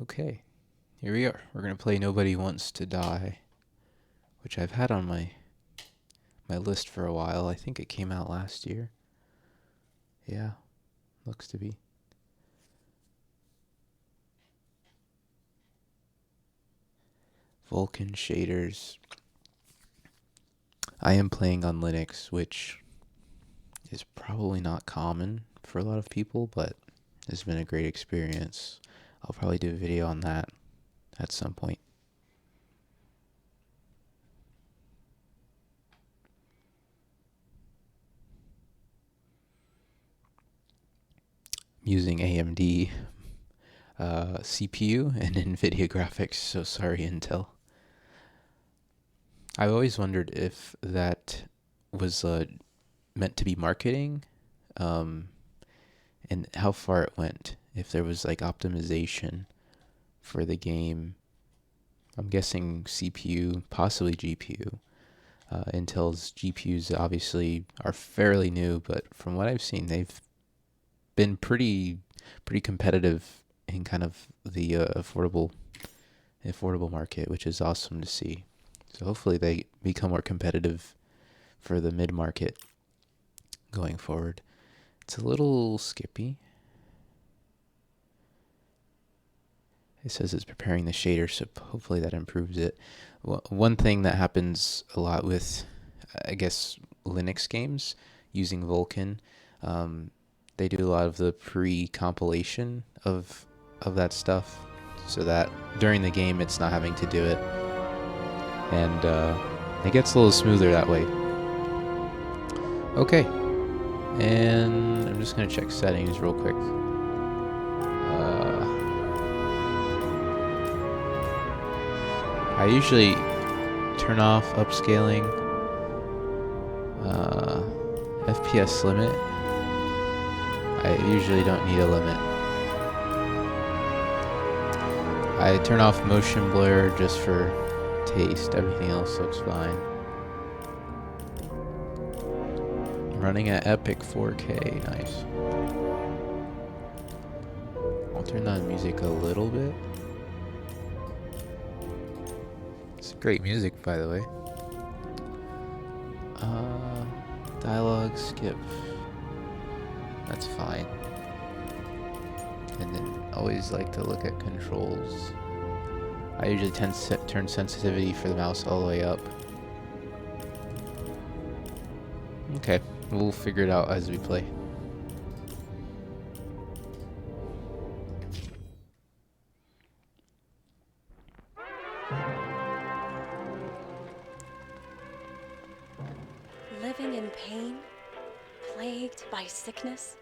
Okay, here we are. We're gonna play Nobody Wants to Die, which I've had on my list for a while. I think it came out last year. Yeah, looks to be. Vulkan shaders. I am playing on Linux, which is probably not common for a lot of people, but it's been a great experience. I'll probably do a video on that at some point. Using AMD CPU and NVIDIA graphics, so sorry Intel. I've always wondered if that was meant to be marketing, and how far it went. If there was like optimization for the game. I'm guessing CPU, possibly GPU. Intel's GPUs obviously are fairly new, but from what I've seen, they've been pretty competitive in kind of the affordable market, which is awesome to see. So hopefully they become more competitive for the mid-market going forward. It's a little skippy. It says it's preparing the shader, so hopefully that improves it. One thing that happens a lot with, I guess, Linux games using Vulkan, they do a lot of the pre-compilation of that stuff, so that during the game it's not having to do it, and it gets a little smoother that way. Okay, and I'm just gonna check settings real quick. I usually turn off upscaling, FPS limit. I usually don't need a limit. I turn off motion blur just for taste. Everything else looks fine. Running at epic 4K, nice. I'll turn down music a little bit. It's great music, by the way. Dialogue skip. That's fine. And then always like to look at controls. I usually tend to turn sensitivity for the mouse all the way up. Okay, we'll figure it out as we play. Living in pain, plagued by sickness,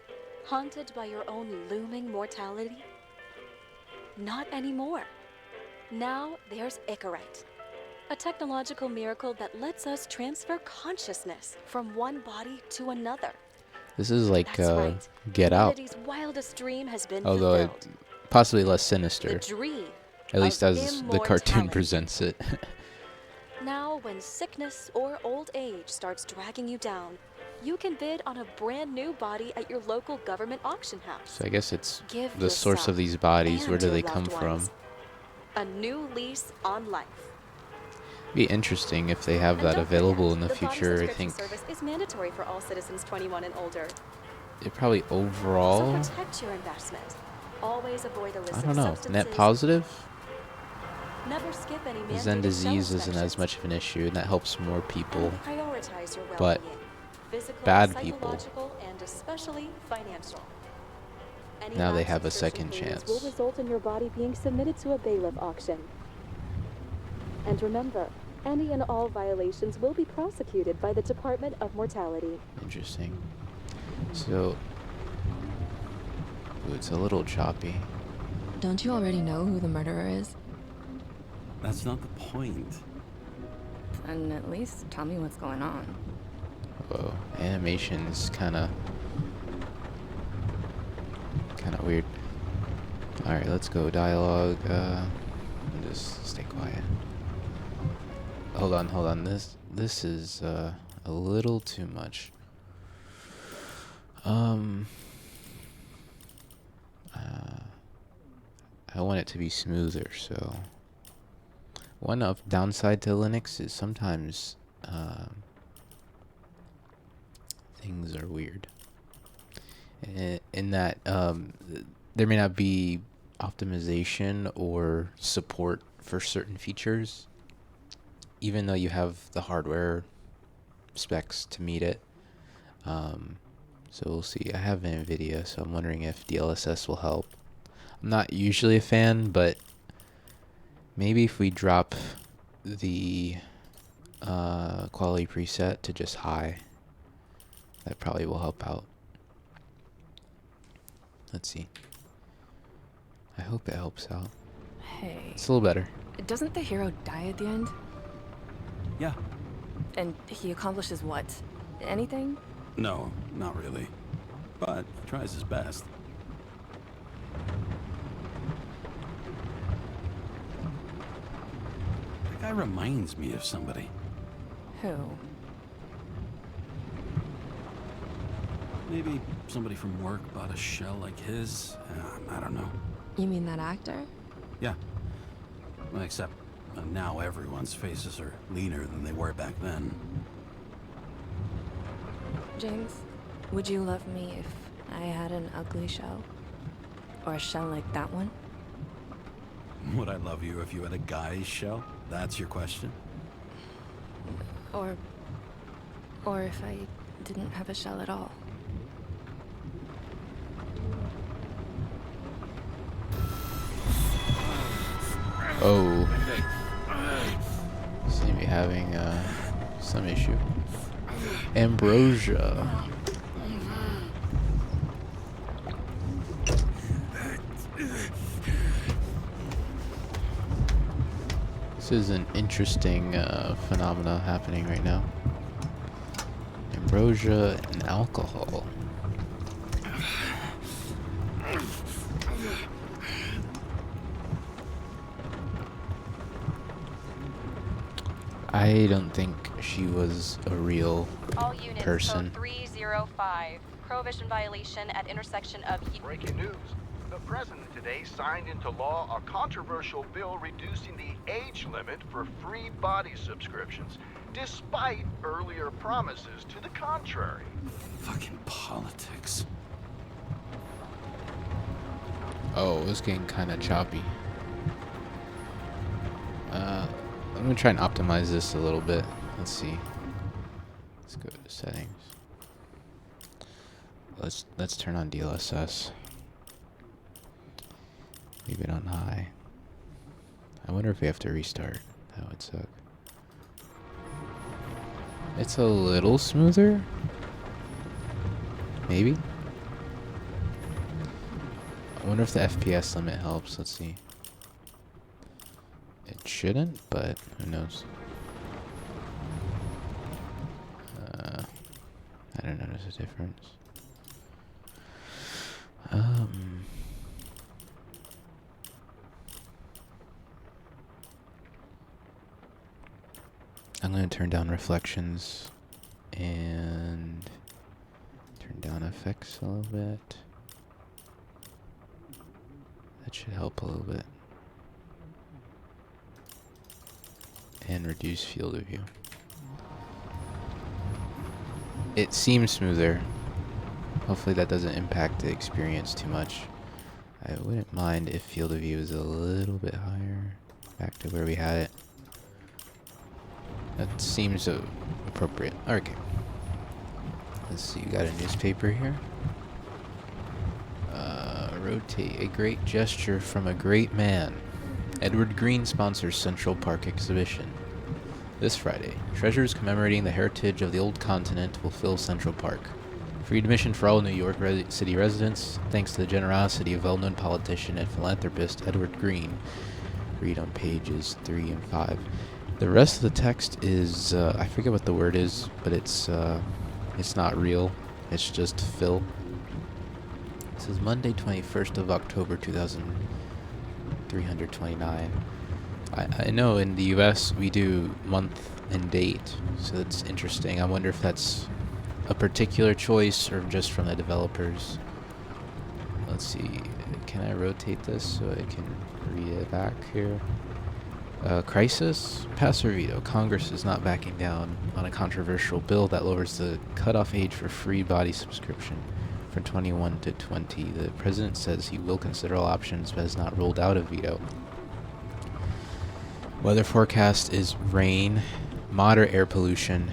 haunted by your own looming mortality? Not anymore. Now there's Icarite, a technological miracle that lets us transfer consciousness from one body to another. This is like right. Get Out, Humanity's wildest dream has been although fulfilled. possibly less sinister, The dream at least of as the cartoon immortality. presents it. Now, when sickness or old age starts dragging you down, you can bid on a brand new body at your local government auction house. So I guess it's Give the source of these bodies. Where do they come from? A new lease on life. Be interesting if they have that available in the future. I think service is mandatory for all citizens 21 and older. it probably overall. So protect your investment. Always avoid illicit I don't know. substances. Net positive. Never skip any Zen mandated disease shell isn't as much of an issue, and that helps more people. And prioritize your But well-being. Physical, bad people, psychological, and especially financial. Any now they lapse have a subscription second payments chance. will result in your body being submitted to a bailiff auction. And remember, any and all violations will be prosecuted by the Department of Mortality. Interesting. So, ooh, it's a little choppy. Don't you already know who the murderer is? That's not the point. And at least tell me what's going on. Whoa, animation is kind of weird. All right, let's go dialogue. Just stay quiet. Hold on. This is a little too much. I want it to be smoother, so one downside to Linux is sometimes things are weird. In that there may not be optimization or support for certain features, even though you have the hardware specs to meet it. So we'll see. I have NVIDIA, so I'm wondering if DLSS will help. I'm not usually a fan, but maybe if we drop the quality preset to just high, that probably will help out. Let's see. I hope it helps out. Hey, It's a little better. doesn't the hero die at the end? Yeah. And he accomplishes what? Anything? No, not really. But he tries his best. That guy reminds me of somebody. Who? Maybe somebody from work bought a shell like his. I don't know. You mean that actor? Yeah. Well, except now everyone's faces are leaner than they were back then. James, would you love me if I had an ugly shell? Or a shell like that one? Would I love you if you had a guy's shell? That's your question? Or if I didn't have a shell at all? Oh. Seem to be having some issue. Ambrosia. This is an interesting phenomena happening right now. Ambrosia and alcohol. I don't think she was a real All units, person. code 305. Prohibition violation at intersection of... Breaking news. The president today signed into law a controversial bill reducing the age limit for free body subscriptions, despite earlier promises to the contrary. Fucking politics. Oh, it was getting kind of choppy. I'm gonna try and optimize this a little bit. Let's see. Let's go to settings. Let's turn on DLSS. Leave it on high. I wonder if we have to restart. That would suck. It's a little smoother. Maybe. I wonder if the FPS limit helps. Let's see. It shouldn't, but who knows? I don't notice a difference. I'm going to turn down reflections and turn down effects a little bit. That should help a little bit. And reduce field of view. It seems smoother. Hopefully that doesn't impact the experience too much. I wouldn't mind if field of view is a little bit higher. Back to where we had it. That seems appropriate. Okay. Let's see, you got a newspaper here. Rotate. A great gesture from a great man. Edward Green sponsors Central Park exhibition. This Friday, treasures commemorating the heritage of the old continent will fill Central Park. Free admission for all New York City residents, thanks to the generosity of well-known politician and philanthropist Edward Green. Read on pages 3 and 5. The rest of the text is, I forget what the word is, but it's not real. It's just fill. This is Monday, 21st of October, 2329. I know in the US we do month and date, so that's interesting. I wonder if that's a particular choice or just from the developers. Let's see. can I rotate this so I can read it back here? Crisis? Pass or veto. Congress is not backing down on a controversial bill that lowers the cutoff age for free body subscription from 21 to 20. The president says he will consider all options but has not ruled out a veto. Weather forecast is rain, moderate air pollution.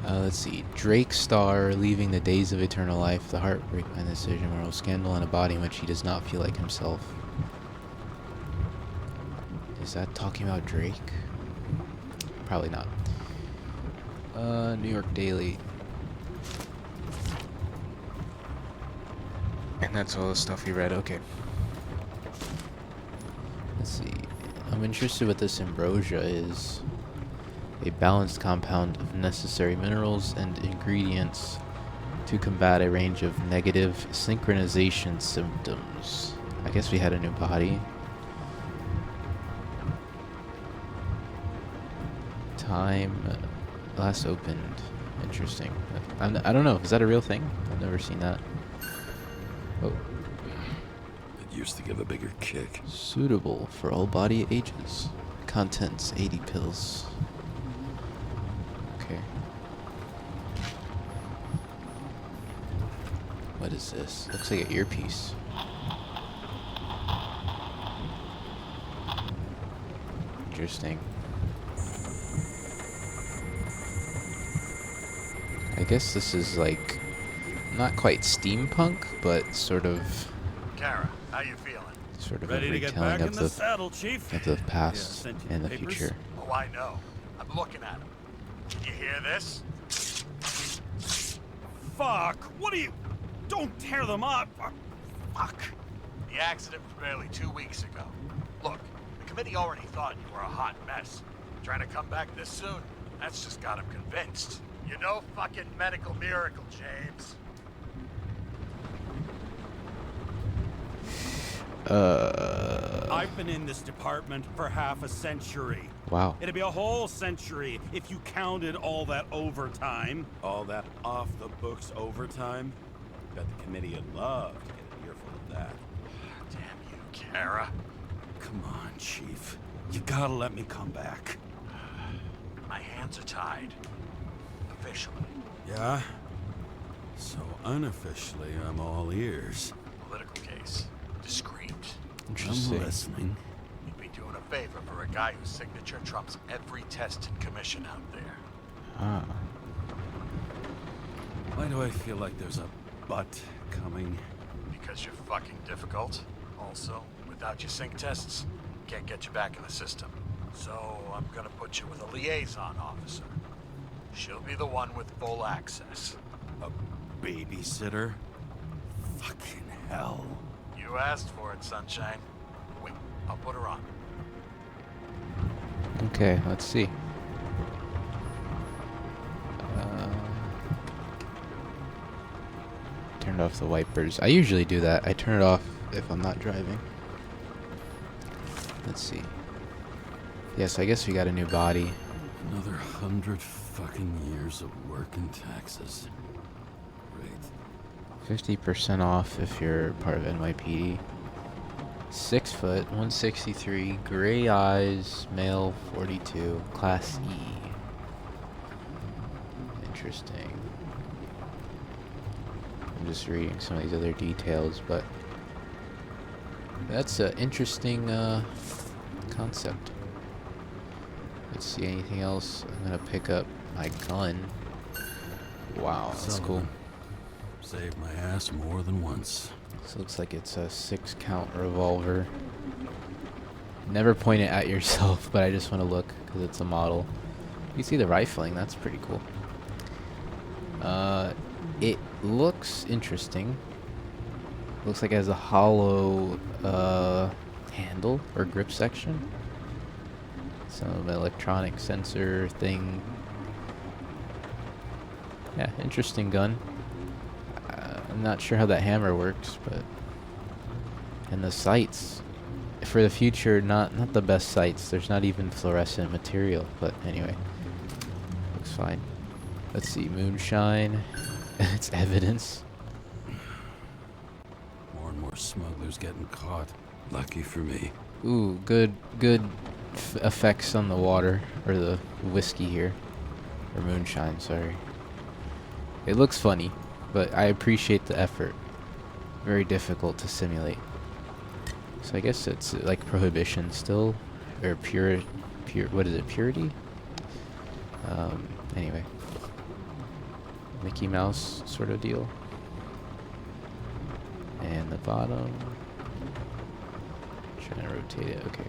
Let's see. Drake Star leaving the days of eternal life. The heartbreak behind the decision. Moral scandal in a body in which he does not feel like himself. Is that talking about Drake? Probably not. New York Daily. And that's all the stuff we read. Okay. Let's see. I'm interested what this ambrosia is. A balanced compound of necessary minerals and ingredients to combat a range of negative synchronization symptoms. I guess we had a new body. Time last opened. Interesting. I don't know. Is that a real thing? I've never seen that. Oh. It used to give a bigger kick. Suitable for all body ages. Contents 80 pills. Okay. What is this? Looks like an earpiece. Interesting. I guess this is like not quite steampunk, but sort of Kara, how you feeling? sort of Ready a to get retelling back in of the saddle, Chief? of the Yeah, past sent you and the papers? future. Oh, I know. I'm looking at him. Can you hear this? Fuck! What are you... Don't tear them up! Fuck! The accident was barely 2 weeks ago. Look, the committee already thought you were a hot mess. Trying to come back this soon, that's just got them convinced. You're no fucking medical miracle, James. I've been in this department for half a century. Wow. It'd be a whole century if you counted all that overtime. All that off-the-books overtime? Bet the committee would love to get an earful of that. Damn you, Kara. Come on, Chief. You gotta let me come back. My hands are tied. Officially. Yeah? So unofficially, I'm all ears. Political case. Discreet. Interesting. I'm listening. You'd be doing a favor for a guy whose signature trumps every test and commission out there. Ah. Why do I feel like there's a butt coming? Because you're fucking difficult. Also, without your sync tests, can't get you back in the system. So I'm gonna put you with a liaison officer. She'll be the one with full access. A babysitter? Fucking hell. You asked for it, Sunshine. Wait, I'll put her on. Okay, let's see. Turned off the wipers. I usually do that. I turn it off if I'm not driving. Let's see. Yes, I guess we got a new body. Another 100 fucking years of work and taxes. Great. 50% off if you're part of NYPD. 6 foot, 163, gray eyes, male, 42, class E. Interesting. I'm just reading some of these other details, but that's an interesting concept. Let's see, anything else? I'm gonna pick up my gun. Wow, that's cool. Saved my ass more than once. This looks like it's a 6-count revolver. Never point it at yourself, but I just want to look because it's a model. You see the rifling, that's pretty cool. It looks interesting. Looks like it has a hollow handle or grip section. Some electronic sensor thing. Yeah, interesting gun. I'm not sure how that hammer works, but... And the sights. For the future, not the best sights. There's not even fluorescent material, but anyway. Looks fine. Let's see, moonshine. It's evidence. More smugglers getting caught. Lucky for me. Ooh, good effects on the water, or the whiskey here. Or moonshine, sorry. It looks funny, but I appreciate the effort. Very difficult to simulate. So I guess it's like prohibition still, or pure, what is it, purity? Anyway. Mickey Mouse sort of deal. And the bottom. Trying to rotate it, okay.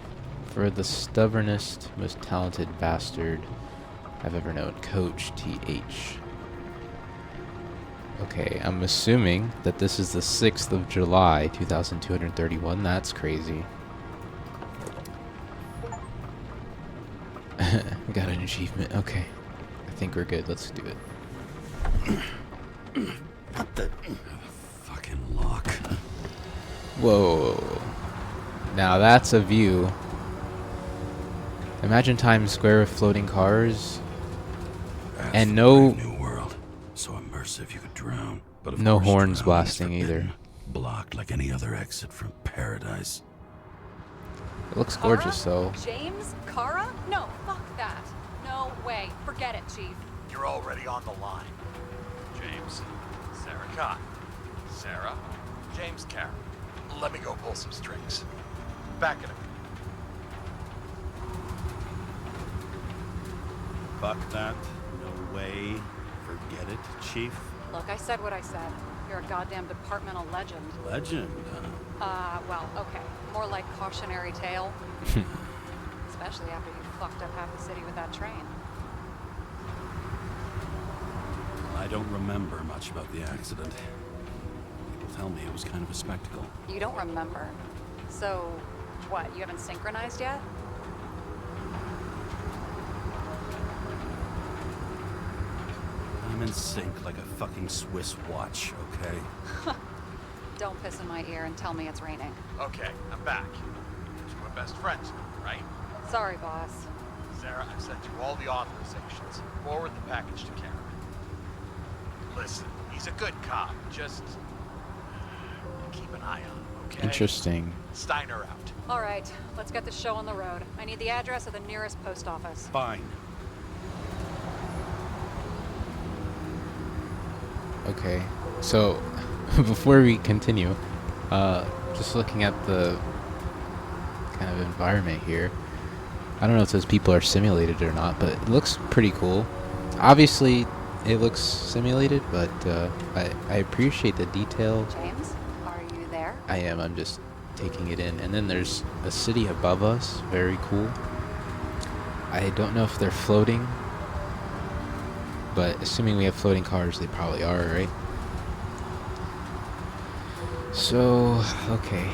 For the stubbornest, most talented bastard I've ever known, Coach TH. Okay, I'm assuming that this is the 6th of July, 2231. That's crazy. We got an achievement. Okay. I think we're good. Let's do it. What the fucking lock? Whoa. Now that's a view. Imagine Times Square with floating cars. That's And the no brand new world. So immersive you could drown. But of no course, horns drowning blasting is forbidden. either. Blocked like any other exit from paradise. It looks gorgeous though. James? Kara? No, fuck that. No way. Forget it, Chief. You're already on the line. James, Sarah Khan. Sarah, James Karen. Let me go pull some strings. Back at him. Fuck that. No way. Forget it, Chief. Look, I said what I said. You're a goddamn departmental legend. Legend, Well, okay. More like cautionary tale. Especially after you fucked up half the city with that train. I don't remember much about the accident. People tell me it was kind of a spectacle. You don't remember. So, what, you haven't synchronized yet? I'm in sync like a fucking Swiss watch, okay? Don't piss in my ear and tell me it's raining. Okay, I'm back. We're best friends now, right? Sorry, boss. Sarah, I've sent you all the authorizations. Forward the package to Karen. Listen, he's a good cop. Just keep an eye on him, okay? Interesting. Steiner out. All right, let's get the show on the road. I need the address of the nearest post office. fine. Okay. So before we continue, just looking at the kind of environment here. I don't know if those people are simulated or not, but it looks pretty cool. Obviously, it looks simulated, but I appreciate the detail. James, are you there? I am. I'm just taking it in. And then there's a city above us. Very cool. I don't know if they're floating, but assuming we have floating cars, they probably are, right? So, okay.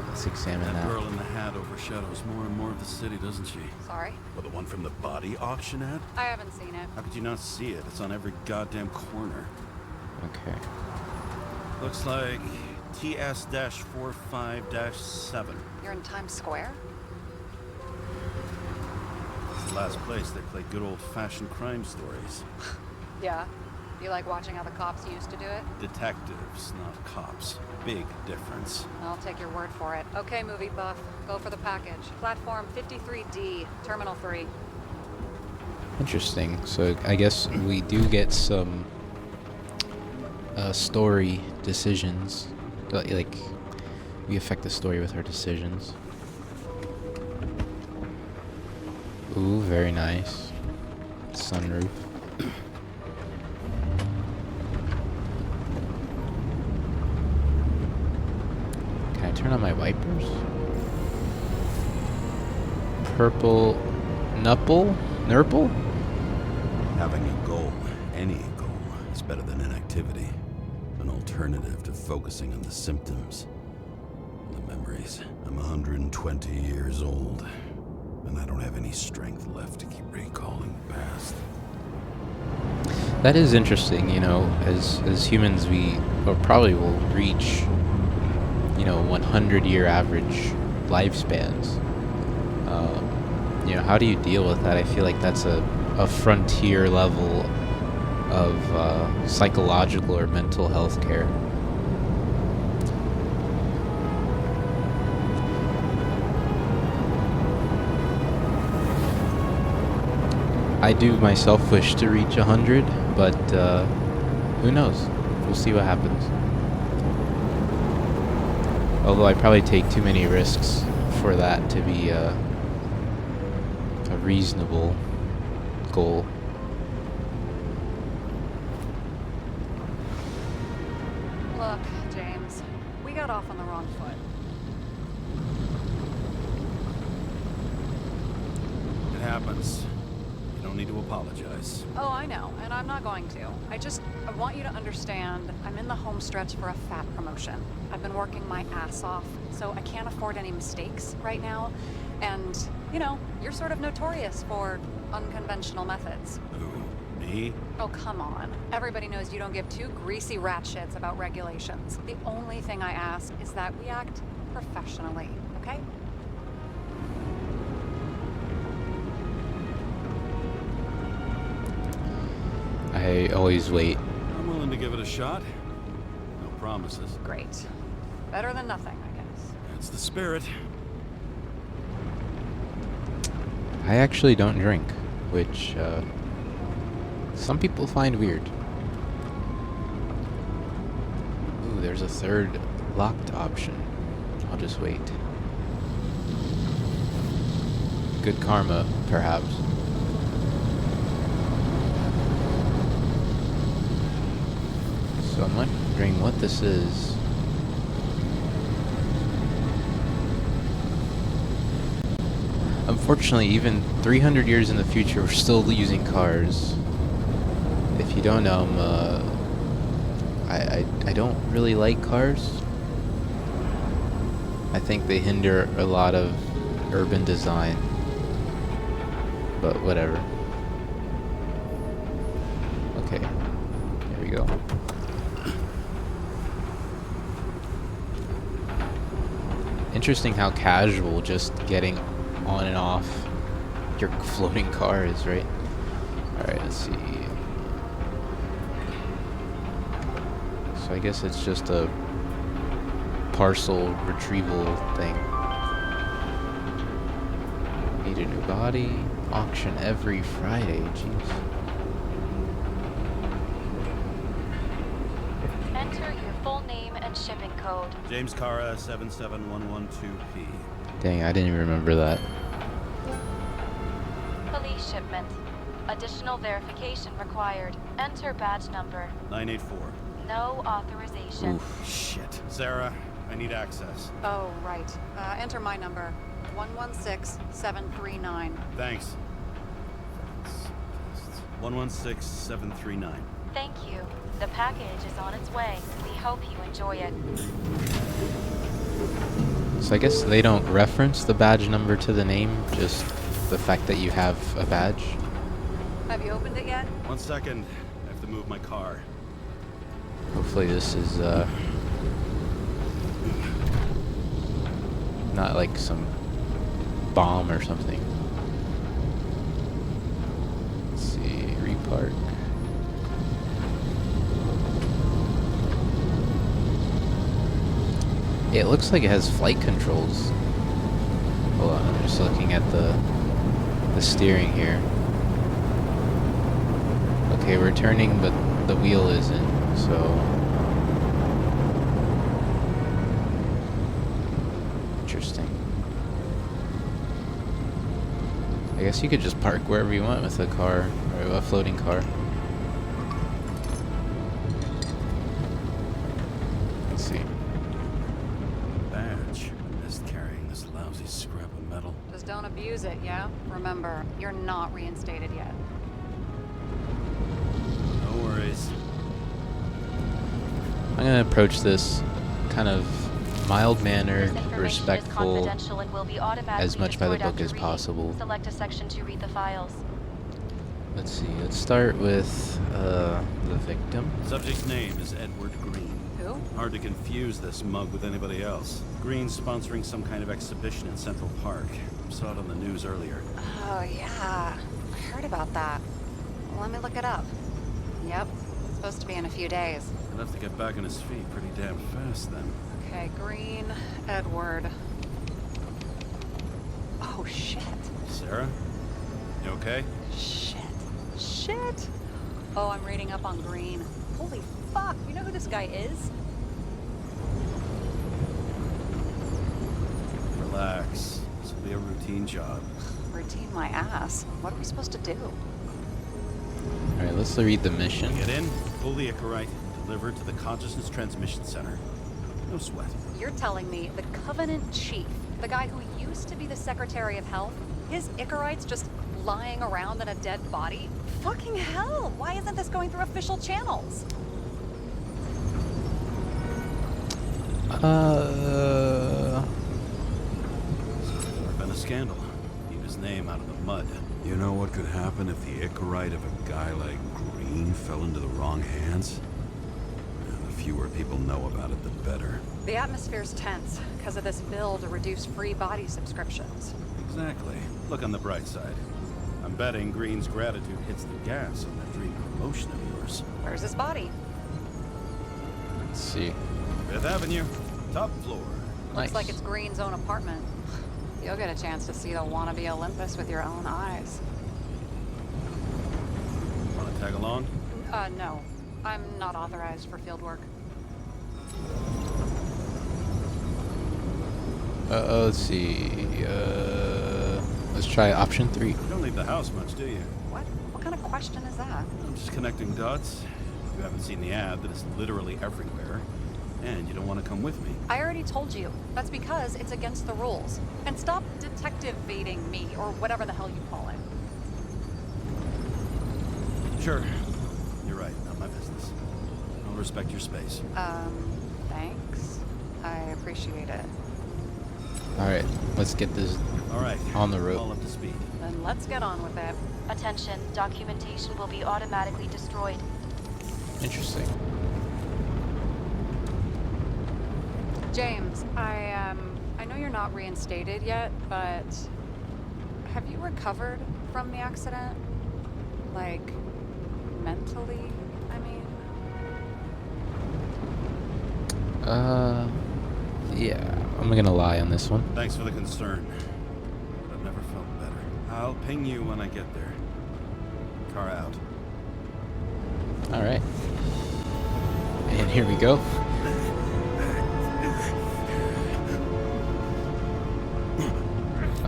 Let's examine That that. girl in the hat overshadows more and more of the city, doesn't she? Sorry, Well, the one from the body auction ad? I haven't seen it. How could you not see it? It's on every goddamn corner. Okay. Looks like TS-45-7. You're in Times Square? It's the last place they play good old-fashioned crime stories. Yeah. You like watching how the cops used to do it? Detectives, not cops. Big difference. I'll take your word for it. Okay, movie buff. Go for the package. Platform 53D, Terminal 3. Interesting. So I guess we do get some story decisions. Like, we affect the story with our decisions. Ooh, very nice. Sunroof. Can I turn on my wipers? Purple Nurple? Having a goal, any goal, is better than inactivity. An alternative to focusing on the symptoms. The memories. I'm 120 years old, and I don't have any strength left to keep recalling the past. That is interesting, you know, as humans probably will reach, 100-year average lifespans. How do you deal with that? I feel like that's a frontier level of psychological or mental health care. I do myself wish to reach 100, but who knows? We'll see what happens. Although I probably take too many risks for that to be a reasonable goal. Look, James, we got off on the wrong foot. It happens. You don't need to apologize. Oh, I know, and I'm not going to. I want you to understand, I'm in the home stretch for a fat promotion. I've been working my ass off, so I can't afford any mistakes right now. And, you know, you're sort of notorious for unconventional methods. Who, me? Oh, come on. Everybody knows you don't give two greasy rat shits about regulations. The only thing I ask is that we act professionally, okay? I always wait. I'm willing to give it a shot. No promises. Great. Better than nothing, I guess. That's the spirit. I actually don't drink, which some people find weird. Ooh, there's a third locked option. I'll just wait. Good karma, perhaps. So I'm wondering what this is. Unfortunately, even 300 years in the future, we're still using cars. If you don't know, I don't really like cars. I think they hinder a lot of urban design. But whatever. Okay, here we go. Interesting how casual just getting on and off your floating car is, right? Alright, let's see. So I guess it's just a parcel retrieval thing. Need a new body. Auction every Friday, jeez. Enter your full name and shipping code. James Cara 77112P. Dang, I didn't even remember that. Police shipment. Additional verification required. Enter badge number. 984. No authorization. Oof. Shit. Sarah, I need access. Oh, right. Enter my number. 116739. Thanks. 116739. Thank you. The package is on its way. We hope you enjoy it. So I guess they don't reference the badge number to the name, just the fact that you have a badge. Have you opened it yet? 1 second. I have to move my car. Hopefully this is not like some bomb or something. Let's see, repark. Yeah, it looks like it has flight controls. Hold on, I'm just looking at the steering here. Okay, we're turning, but the wheel isn't, so... Interesting. I guess you could just park wherever you want with a car, or a floating car. Let's see. Badge. I missed carrying this lousy scrap of metal. Just don't abuse it, yeah? Remember, you're not reinstated yet. No worries. I'm gonna approach this kind of mild-mannered, This information is respectful, confidential and will be automatically as much by the destroyed book after as reading. possible. Select a section to read the files. Let's see, let's start with the victim. Subject's name is Edward Green. Who? Hard to confuse this mug with anybody else. Green's sponsoring some kind of exhibition in Central Park. Saw it on the news earlier. Oh, yeah. I heard about that. Let me look it up. Yep. It's supposed to be in a few days. He'll have to get back on his feet pretty damn fast then. Okay, Green, Edward. Oh, shit. Sarah? You okay? Shit. shit! Oh, I'm reading up on Green. Holy fuck, you know who this guy is? Relax. This will be a routine job. Routine my ass. What are we supposed to do? Alright, let's read the mission. Get in, pull the Icarite, deliver it to the Consciousness Transmission Center. No sweat. You're telling me the Covenant Chief, the guy who used to be the Secretary of Health, his Icarite's just lying around in a dead body? Fucking hell! Why isn't this going through official channels? There's been a scandal. Keep his name out of the mud. You know what could happen if the Icarite of a guy like Green fell into the wrong hands? The fewer people know about it, the better. The atmosphere's tense because of this bill to reduce free body subscriptions. Exactly. Look on the bright side. I'm betting Green's gratitude hits the gas on that dream promotion of yours. Where's his body? Let's see. Fifth Avenue, top floor. Nice. Looks like it's Green's own apartment. You'll get a chance to see the wannabe Olympus with your own eyes. Want to tag along? No. I'm not authorized for field work. Let's see. Let's try option 3. You don't leave the house much, do you? What? What kind of question is that? I'm just connecting dots. You haven't seen the ad that is literally everywhere. And you don't want to come with me. I already told you. That's because it's against the rules. And stop detective-baiting me, or whatever the hell you call it. Sure. You're right. Not my business. I'll respect your space. Thanks. I appreciate it. Alright, let's get this All right. on the road. All up to speed. Then let's get on with it. Attention, documentation will be automatically destroyed. Interesting. James, I know you're not reinstated yet, but have you recovered from the accident? Like, mentally, I mean? Yeah, I'm gonna lie on this one. Thanks for the concern. But I've never felt better. I'll ping you when I get there. Car out. Alright. And here we go.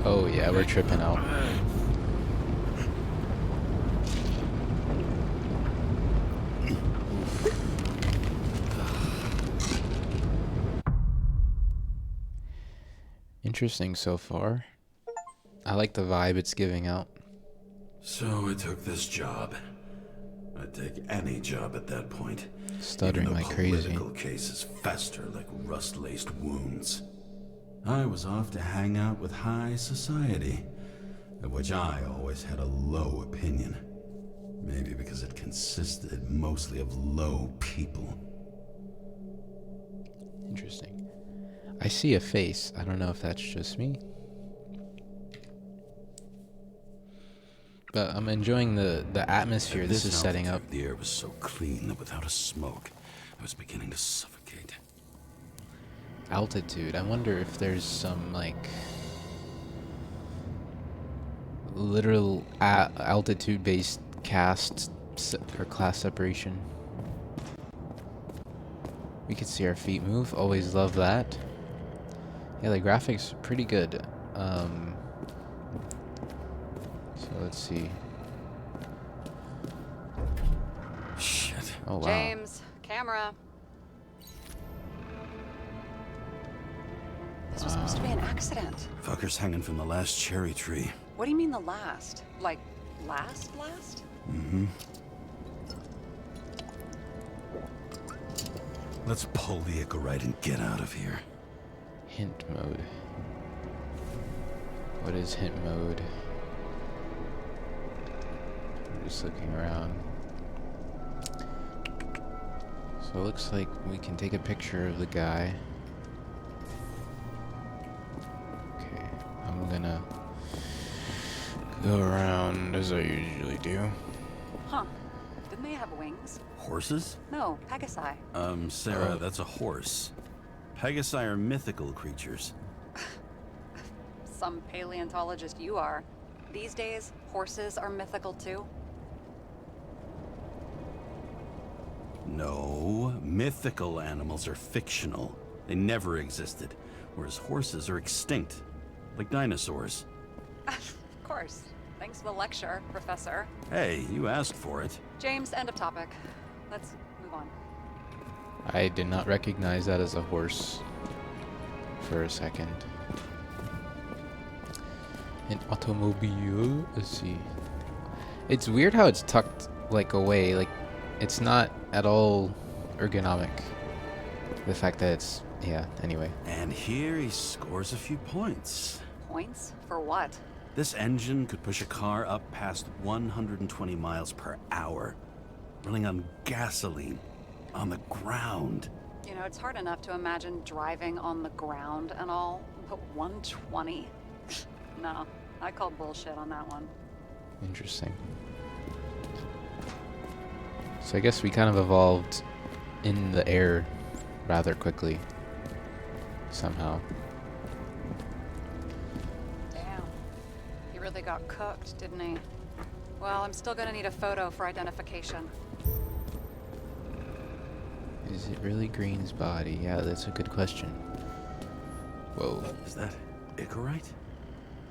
Oh yeah, we're tripping out. Interesting so far. I like the vibe it's giving out. So I took this job. I'd take any job at that point. Stuttering Even like the crazy. political cases fester like rust-laced wounds. I was off to hang out with high society, of which I always had a low opinion. Maybe because it consisted mostly of low people. Interesting. I see a face. I don't know if that's just me. But I'm enjoying the atmosphere At this is setting up. altitude, the air was so clean that without a smoke, I was beginning to suffocate. Altitude. I wonder if there's some, like, literal altitude-based or class separation. We could see our feet move. Always love that. Yeah, the graphics are pretty good. So let's see. Shit. Oh wow. James, camera. This was supposed to be an accident. Fuckers hanging from the last cherry tree. What do you mean the last? Like, last? Mm-hmm. Let's pull the Icarite and get out of here. Hint mode. What is hint mode? I'm just looking around. So it looks like we can take a picture of the guy. Okay, I'm gonna go around as I usually do. Huh. Didn't they have wings? Horses? No, Pegasi. Sarah, Oh. that's a horse. Pegasi are mythical creatures. Some paleontologist you are. These days, horses are mythical too. No, mythical animals are fictional. They never existed, whereas horses are extinct, like dinosaurs. Of course. Thanks for the lecture, Professor. Hey, you asked for it. James, end of topic. Let's move on. I did not recognize that as a horse for a second. An automobile. Let's see. It's weird how it's tucked like away. Like it's not at all ergonomic. The fact that it's Anyway. And here he scores a few points. Points? For what? This engine could push a car up past 120 miles per hour, running on gasoline, on the ground. You know, it's hard enough to imagine driving on the ground and all, but 120? No, I call bullshit on that one. Interesting. So I guess we kind of evolved in the air rather quickly. Somehow. Damn. He really got cooked, didn't he? Well, I'm still gonna need a photo for identification. Is it really Green's body? Yeah, that's a good question. Whoa. Is that Icarite?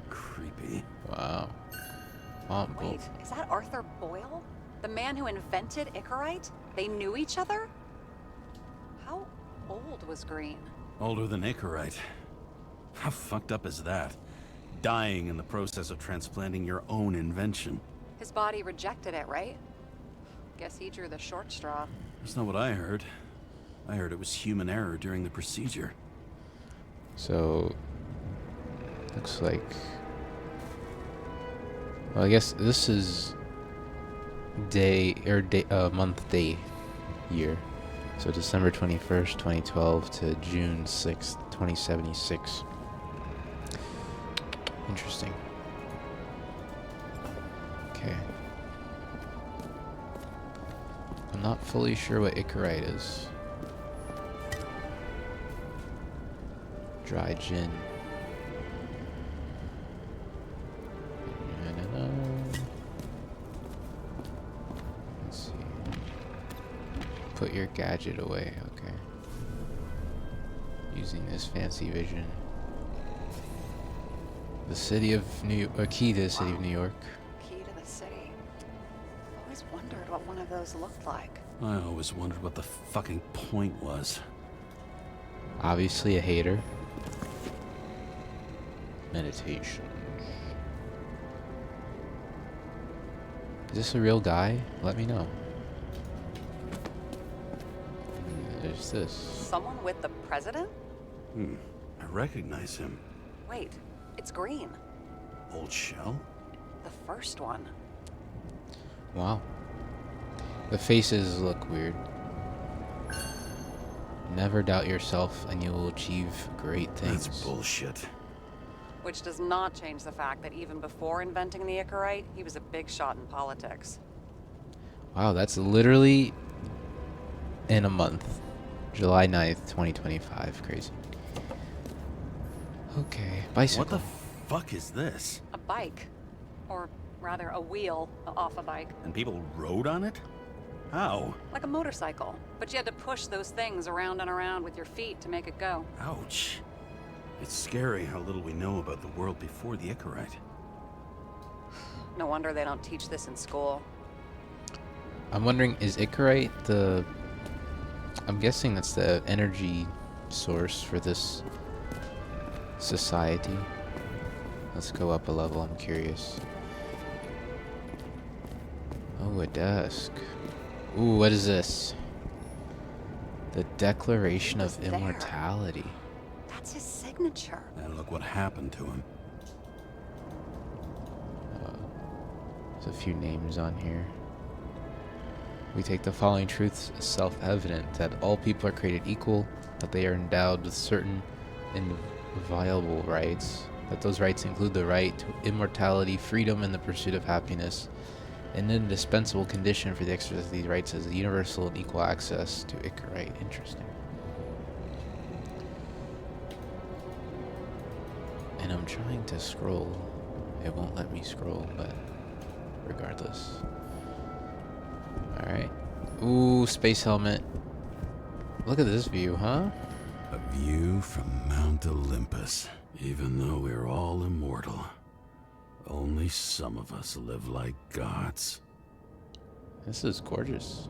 Creepy. Wow. Wait, is that Arthur Boyle? The man who invented Icarite? They knew each other? How old was Green? Older than Icarite. How fucked up is that? Dying in the process of transplanting your own invention. His body rejected it, right? Guess he drew the short straw. That's not what I heard. I heard it was human error during the procedure. So, looks like... Well, I guess this is month, day, year. So December 21st, 2012 to June 6th, 2076. Interesting. Okay. I'm not fully sure what Icarite is. Dry gin. Let's see. Put your gadget away, okay. Using this fancy vision. The city of New York, key to the city of New York. Key to the city. Always wondered what one of those looked like. I always wondered what the fucking point was. Obviously a hater. Meditation. Is this a real guy? Let me know. There's this. Someone with the president? I recognize him. Wait, it's Green. Old Shell? The first one. Wow. The faces look weird. Never doubt yourself and you will achieve great things. That's bullshit. Which does not change the fact that even before inventing the Icarite, he was a big shot in politics. Wow, that's literally in a month. July 9th, 2025. Crazy. Okay, bicycle. What the fuck is this? A bike. Or rather, a wheel off a bike. And people rode on it? How? Like a motorcycle. But you had to push those things around and around with your feet to make it go. Ouch. It's scary how little we know about the world before the Icarite. No wonder they don't teach this in school. I'm wondering, is Icarite the... I'm guessing that's the energy source for this society. Let's go up a level, I'm curious. Oh, a desk. Ooh, what is this? The Declaration of There. Immortality. That's his signature. And look what happened to him. There's a few names on here. We take the following truths as self-evident, that all people are created equal, that they are endowed with certain inviolable rights, that those rights include the right to immortality, freedom, and the pursuit of happiness. An indispensable condition for the exercise of these rights is the universal and equal access to Icarite. Interesting. And I'm trying to scroll. It won't let me scroll, but regardless. Alright. Ooh, space helmet. Look at this view, huh? A view from Mount Olympus. Even though we're all immortal, only some of us live like gods. This is gorgeous.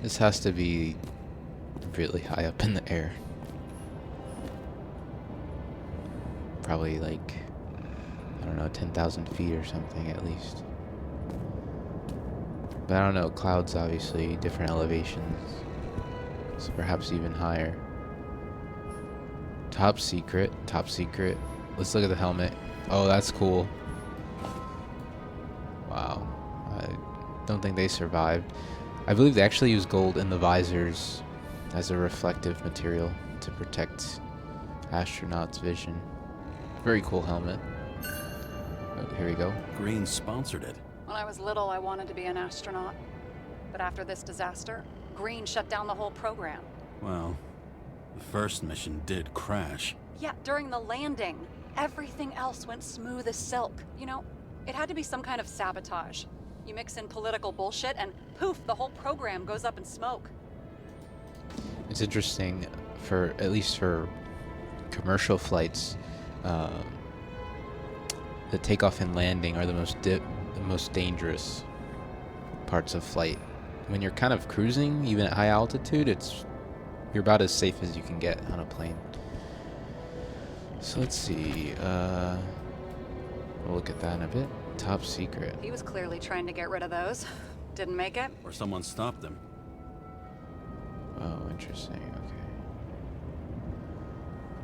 This has to be really high up in the air. Probably like, I don't know, 10,000 feet or something at least. But I don't know, clouds obviously, different elevations. So perhaps even higher. Top secret, top secret. Let's look at the helmet. Oh, that's cool. Wow. I don't think they survived. I believe they actually use gold in the visors as a reflective material to protect astronauts' vision. Very cool helmet. Oh, here we go. Green sponsored it. When I was little, I wanted to be an astronaut. But after this disaster, Green shut down the whole program. Well, the first mission did crash. Yeah, during the landing, everything else went smooth as silk. You know, it had to be some kind of sabotage. You mix in political bullshit and poof, the whole program goes up in smoke. It's interesting, for at least for commercial flights, the takeoff and landing are the most dangerous parts of flight. When you're kind of cruising, even at high altitude, you're about as safe as you can get on a plane. So let's see. We'll look at that in a bit. Top secret. He was clearly trying to get rid of those. Didn't make it. Or someone stopped them. Oh, interesting. Okay.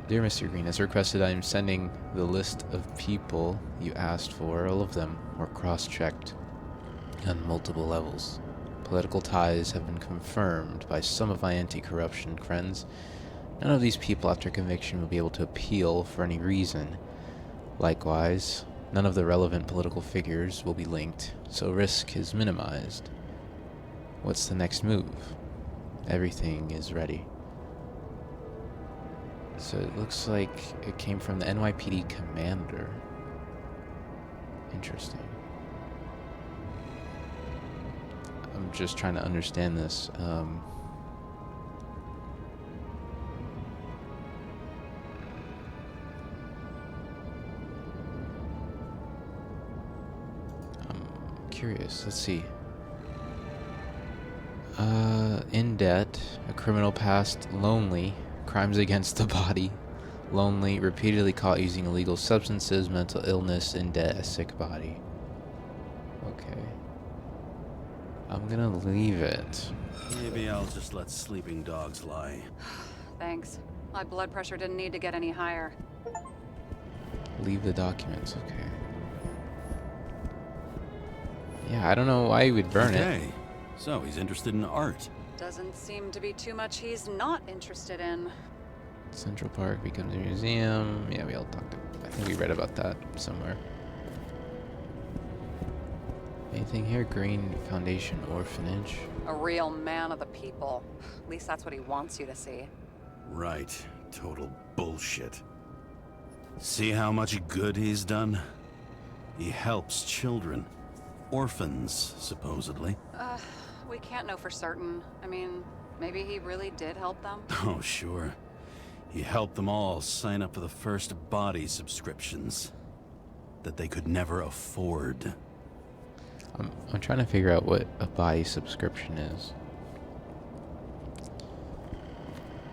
Dear Mr. Green, as requested, I am sending the list of people you asked for. All of them were cross-checked on multiple levels. Political ties have been confirmed by some of my anti-corruption friends. None of these people after conviction will be able to appeal for any reason. Likewise, none of the relevant political figures will be linked, so risk is minimized. What's the next move? Everything is ready. So it looks like it came from the NYPD commander. Interesting. I'm just trying to understand this. I'm curious. Let's see. In debt, a criminal past, lonely, crimes against the body, lonely, repeatedly caught using illegal substances, mental illness, in debt, a sick body. Okay. I'm gonna leave it. Maybe I'll just let sleeping dogs lie. Thanks. My blood pressure didn't need to get any higher. Leave the documents, okay. Yeah, I don't know why he would burn it. Okay, so he's interested in art. Doesn't seem to be too much he's not interested in. Central Park becomes a museum. Yeah, we all talked I think we read about that somewhere. Anything here? Green Foundation Orphanage. A real man of the people. At least that's what he wants you to see. Right, total bullshit. See how much good he's done? He helps children. Orphans, supposedly. We can't know for certain. I mean, maybe he really did help them. Oh, sure. He helped them all sign up for the first body subscriptions that they could never afford. I'm trying to figure out what a body subscription is.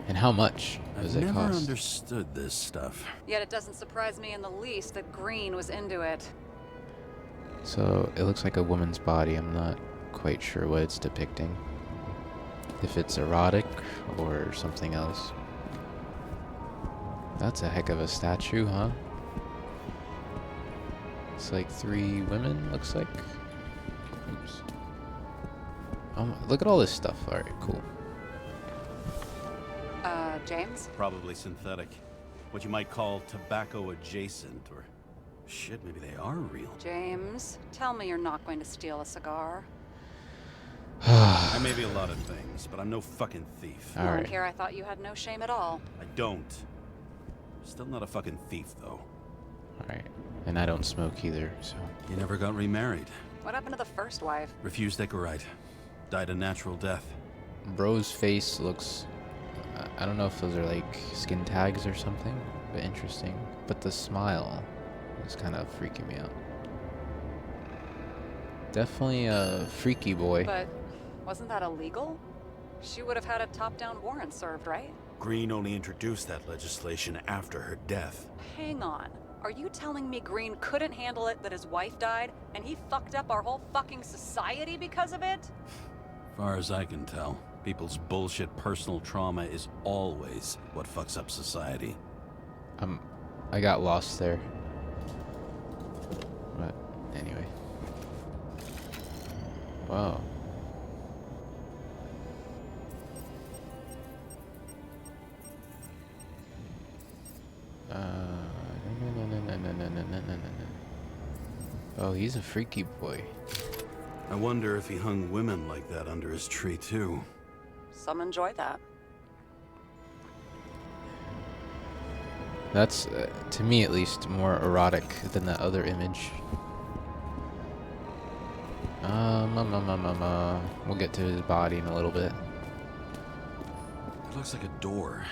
And how much does it I've cost? never understood this stuff. Yet it doesn't surprise me in the least that Green was into it. So it looks like a woman's body. I'm not quite sure what it's depicting. If it's erotic or something else. That's a heck of a statue, huh? It's like 3 women, looks like. Oops. Look at all this stuff. Alright, cool. James? Probably synthetic. What you might call tobacco adjacent, or shit, maybe they are real. James, tell me you're not going to steal a cigar. I may be a lot of things, but I'm no fucking thief. All right. Here I thought you had no shame at all. I don't. Still not a fucking thief, though. Alright. And I don't smoke either, so. You never got remarried. What happened to the first wife? Refused Icarite. Died a natural death. Bro's face looks... I don't know if those are like skin tags or something, but interesting. But the smile is kind of freaking me out. Definitely a freaky boy. But wasn't that illegal? She would have had a top-down warrant served, right? Green only introduced that legislation after her death. Hang on. Are you telling me Green couldn't handle it that his wife died, and he fucked up our whole fucking society because of it? Far as I can tell, people's bullshit personal trauma is always what fucks up society. I got lost there. But anyway. Wow. Oh, he's a freaky boy. I wonder if he hung women like that under his tree too. Some enjoy that. That's, to me at least, more erotic than that other image. We'll get to his body in a little bit. It looks like a door.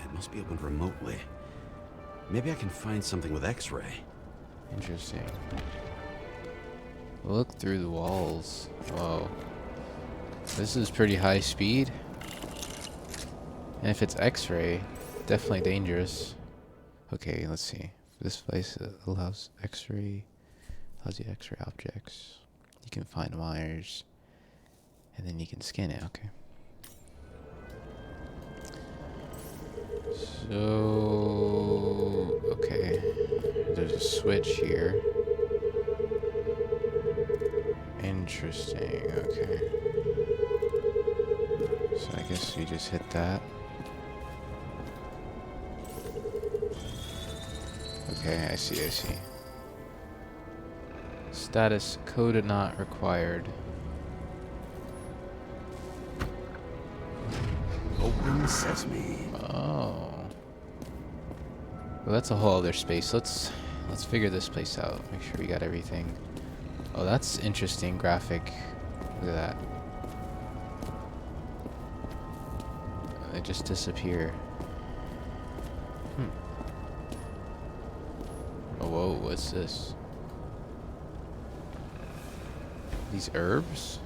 It must be opened remotely. Maybe I can find something with X-ray. Interesting. Look through the walls. Whoa. This is pretty high speed. And if it's X-ray, definitely dangerous. Okay, let's see. This place allows X-ray. Allows you X-ray objects. You can find wires. And then you can scan it. Okay. So... okay. There's a switch here. Interesting. Okay. So I guess we just hit that. Okay, I see. Status code not required. Open sesame. Oh. Well, that's a whole other space. Let's figure this place out. Make sure we got everything. Oh, that's interesting graphic. Look at that. They just disappear. Oh, whoa, what's this? These herbs?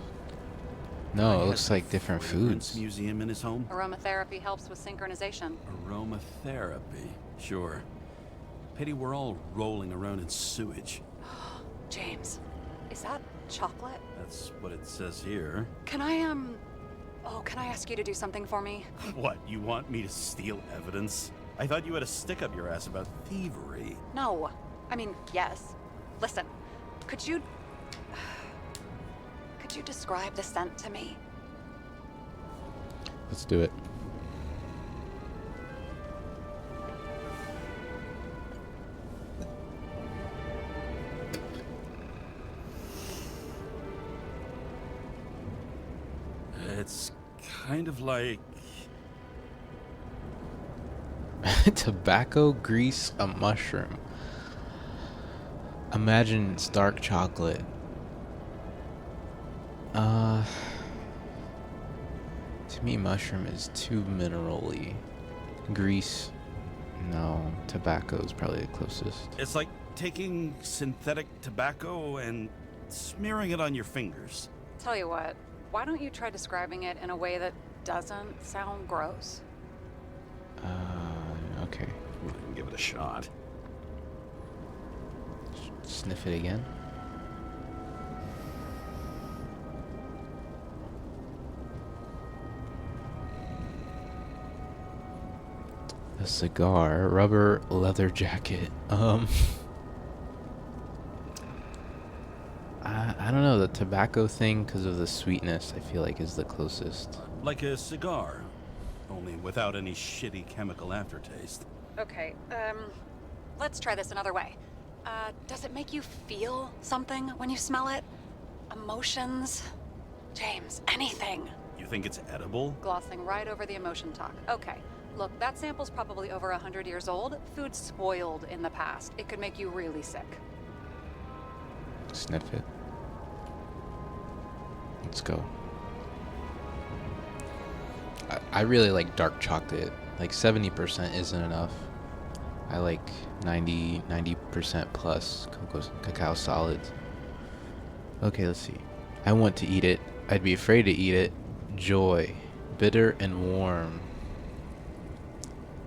No, it looks like different foods. Museum in his home. Aromatherapy helps with synchronization. Aromatherapy. Sure. Pity we're all rolling around in sewage. James, is that chocolate? That's what it says here. Can I ask you to do something for me? What, you want me to steal evidence? I thought you had a stick up your ass about thievery. No. I mean, yes. Listen, could you describe the scent to me? Let's do it. It's kind of like... Tobacco, grease, a mushroom. Imagine it's dark chocolate. To me, mushroom is too mineral-y. Grease, no. Tobacco is probably the closest. It's like taking synthetic tobacco and smearing it on your fingers. Tell you what, why don't you try describing it in a way that doesn't sound gross? Okay. We can give it a shot. Sniff it again. A cigar, rubber leather jacket. I don't know, the tobacco thing, because of the sweetness, I feel like is the closest. Like a cigar, only without any shitty chemical aftertaste. Okay, let's try this another way. Does it make you feel something when you smell it? Emotions? James, anything. You think it's edible? Glossing right over the emotion talk. Okay, look, that sample's probably over 100 years old. Food's spoiled in the past. It could make you really sick. Sniff it. Let's go. I really like dark chocolate. Like 70% isn't enough. I like 90% plus cacao solids. Okay, let's see. I want to eat it. I'd be afraid to eat it. Joy. Bitter and warm.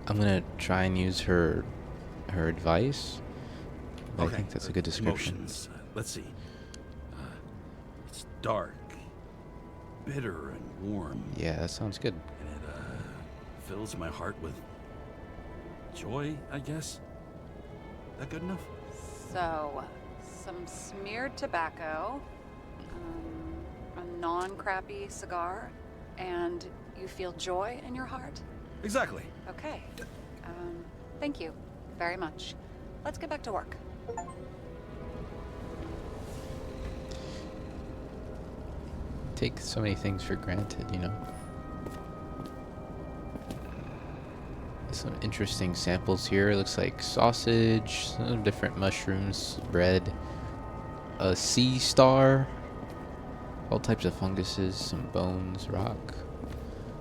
I'm gonna try and use her advice. But Okay, I think that's a good description. Emotions. Let's see. It's dark, bitter, and warm. Yeah, that sounds good. And it fills my heart with joy, I guess. That good enough? So, some smeared tobacco, a non-crappy cigar, and you feel joy in your heart? Exactly. Okay. Thank you very much. Let's get back to work. Take so many things for granted, you know? Some interesting samples here. It looks like sausage, some different mushrooms, bread, a sea star, all types of funguses, some bones, rock.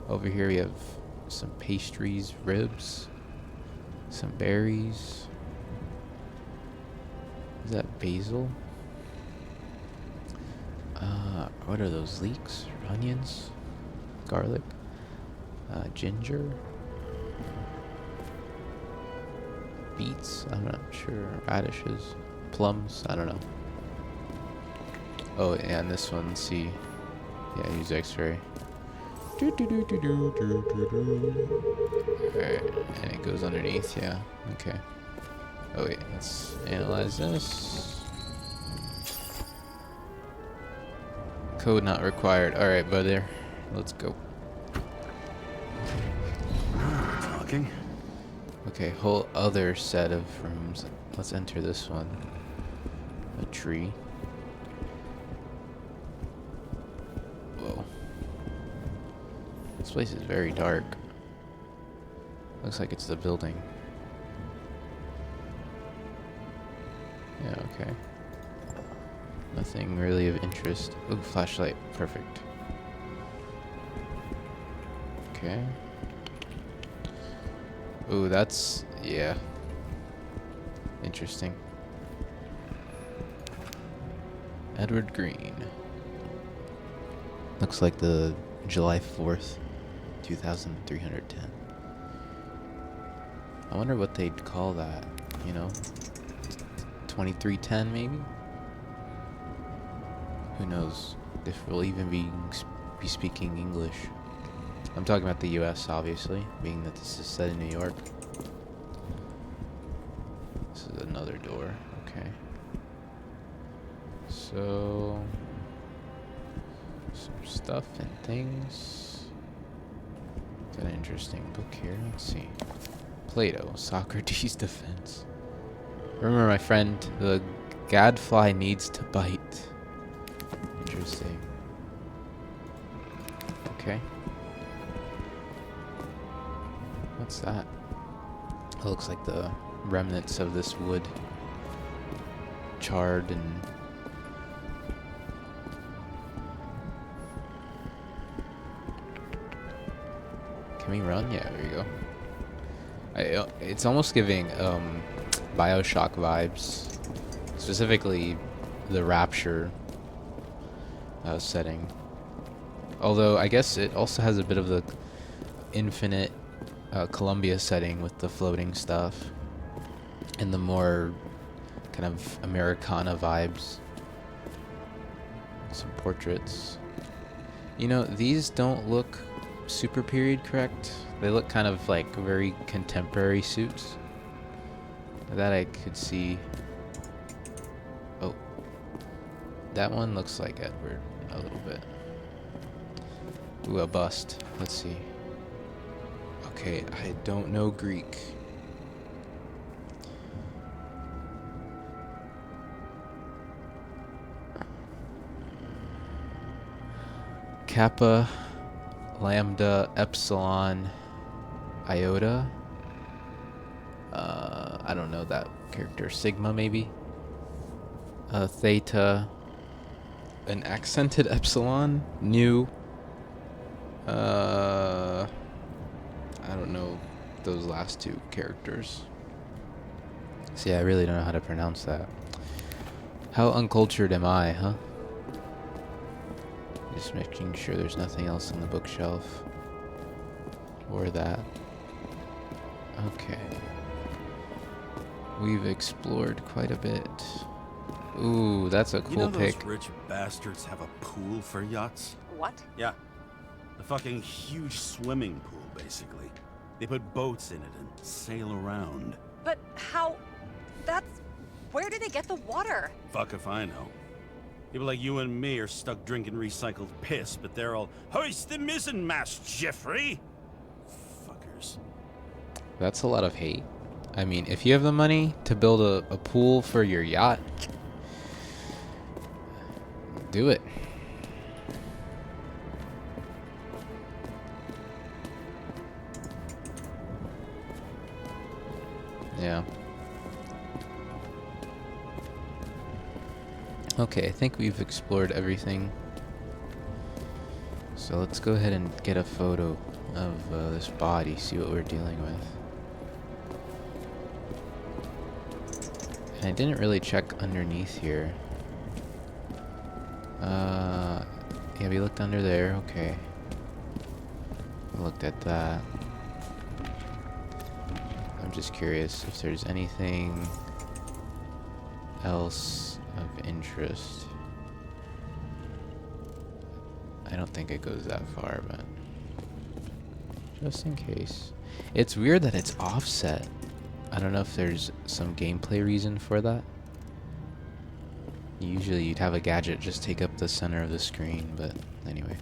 Over here we have some pastries, ribs, some berries. Is that basil? What are those leeks? Onions? Garlic? Ginger? Beets? I'm not sure. Radishes? Plums? I don't know. Oh, yeah, and this one, let's see. Yeah, use X-ray. Alright, and it goes underneath, yeah. Okay. Oh wait, let's analyze this. Code not required. Alright, brother. Let's go. Talking. Okay, whole other set of rooms. Let's enter this one. A tree. Whoa. This place is very dark. Looks like it's the building. Yeah, okay. Nothing really of interest. Ooh, flashlight. Perfect. Okay. Ooh, that's... yeah. Interesting. Edward Green. Looks like the July 4th, 2310. I wonder what they'd call that, you know? 2310 maybe? Who knows if we'll even be speaking English. I'm talking about the US, obviously, being that this is set in New York. This is another door, okay. So, some stuff and things. Got an interesting book here, let's see. Plato, Socrates' Defense. Remember, my friend, the gadfly needs to bite. Interesting. Okay. What's that? It looks like the remnants of this wood. Charred and... Can we run? Yeah, there you go. It's almost giving Bioshock vibes. Specifically, the Rapture setting. Although, I guess it also has a bit of the Infinite Columbia setting with the floating stuff. And the more kind of Americana vibes. Some portraits. You know, these don't look super period correct. They look kind of like very contemporary suits. That I could see. Oh. That one looks like Edward a little bit. Ooh, a bust. Let's see. Okay, I don't know Greek. Kappa, Lambda, Epsilon, Iota. I don't know that character. Sigma, maybe? Theta, an accented epsilon? New. I don't know those last two characters. See, I really don't know how to pronounce that. How uncultured am I, huh? Just making sure there's nothing else on the bookshelf. Or that. Okay. We've explored quite a bit. Ooh, that's a cool pick. Those rich bastards have a pool for yachts? What? Yeah. A fucking huge swimming pool, basically. They put boats in it and sail around. But how? That's... Where do they get the water? Fuck if I know. People like you and me are stuck drinking recycled piss, but they're all, hoist the mizzenmast, Jeffrey! Fuckers. That's a lot of hate. I mean, if you have the money to build a pool for your yacht, do it. Yeah. Okay, I think we've explored everything. So let's go ahead and get a photo of this body, see what we're dealing with. And I didn't really check underneath here. Yeah, we looked under there, okay. We looked at that. I'm just curious if there's anything else of interest. I don't think it goes that far, but just in case. It's weird that it's offset. I don't know if there's some gameplay reason for that. Usually you'd have a gadget just take up the center of the screen, but anyway.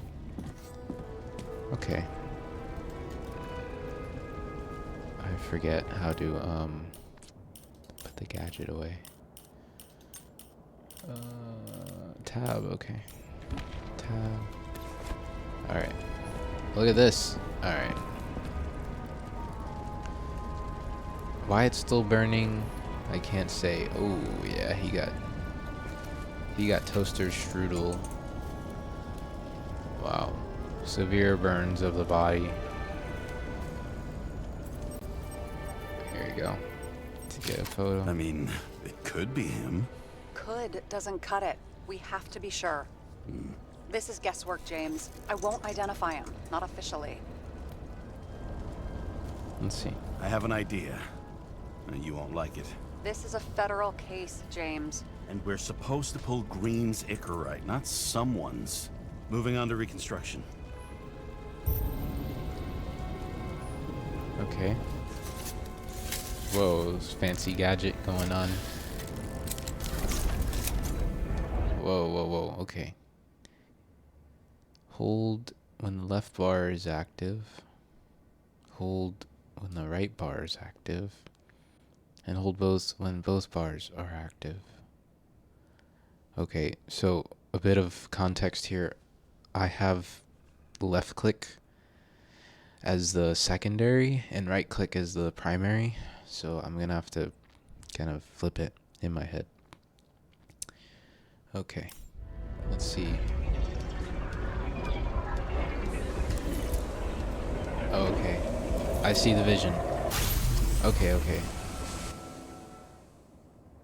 Okay. I forget how to put the gadget away. Tab, okay. Tab. Alright. Look at this. Alright. Why it's still burning, I can't say. Oh yeah, he got toaster strudel. Wow. Severe burns of the body. Here you go. To get a photo. I mean, it could be him. Could doesn't cut it. We have to be sure. This is guesswork, James. I won't identify him. Not officially. Let's see. I have an idea. You won't like it. This is a federal case, James. And we're supposed to pull Green's Icarite, not someone's. Moving on to reconstruction. Okay. Whoa, this fancy gadget going on. Whoa, whoa, whoa, okay. Hold when the left bar is active. Hold when the right bar is active. And hold both when both bars are active. Okay, so a bit of context here. I have left click as the secondary and right click as the primary. So I'm gonna have to kind of flip it in my head. Okay, let's see. Oh, okay, I see the vision. Okay, okay.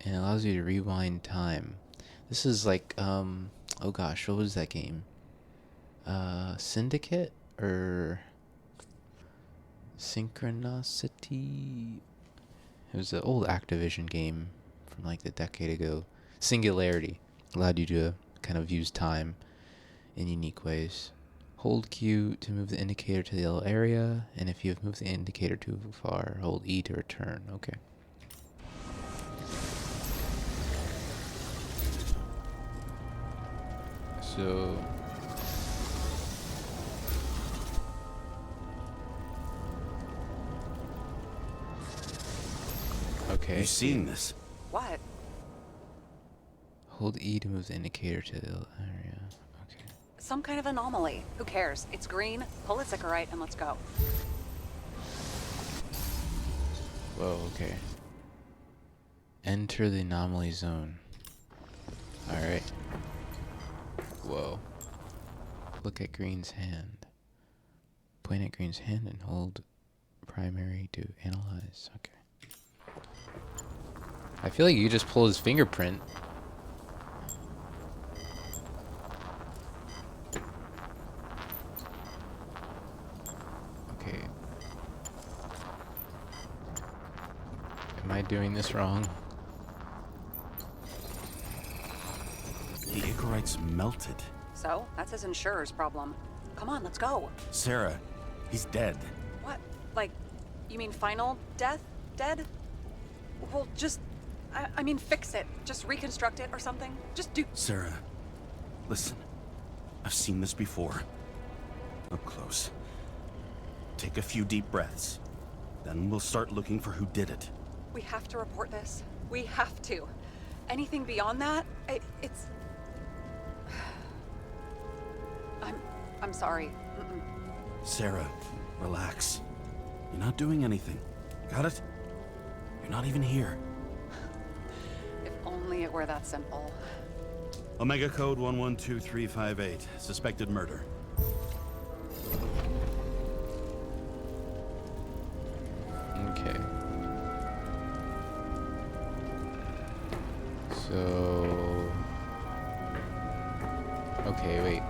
And it allows you to rewind time. This is like, oh gosh, what was that game? Syndicate or Synchronicity? It was an old Activision game from like a decade ago. Singularity allowed you to kind of use time in unique ways. Hold Q to move the indicator to the yellow area, and if you have moved the indicator too far, hold E to return. Okay. So okay. You've seen this. What? Hold E to move the indicator to the area. Okay. Some kind of anomaly. Who cares? It's green. Pull its Icarite and let's go. Whoa, okay. Enter the anomaly zone. Alright. Whoa. Look at Green's hand. Point at Green's hand and hold primary to analyze. Okay. I feel like you just pull his fingerprint. Okay. Am I doing this wrong? The Icarite's melted. So, that's his insurer's problem. Come on, let's go. Sarah, he's dead. What? Like, you mean final death? Dead? Well, just... I mean, fix it. Just reconstruct it or something. Just do... Sarah, listen. I've seen this before. Up close. Take a few deep breaths. Then we'll start looking for who did it. We have to report this. We have to. Anything beyond that, it's... I'm sorry. Sarah, relax. You're not doing anything. Got it? You're not even here. If only it were that simple. Omega code 112358. Suspected murder. Okay. So... Okay, wait.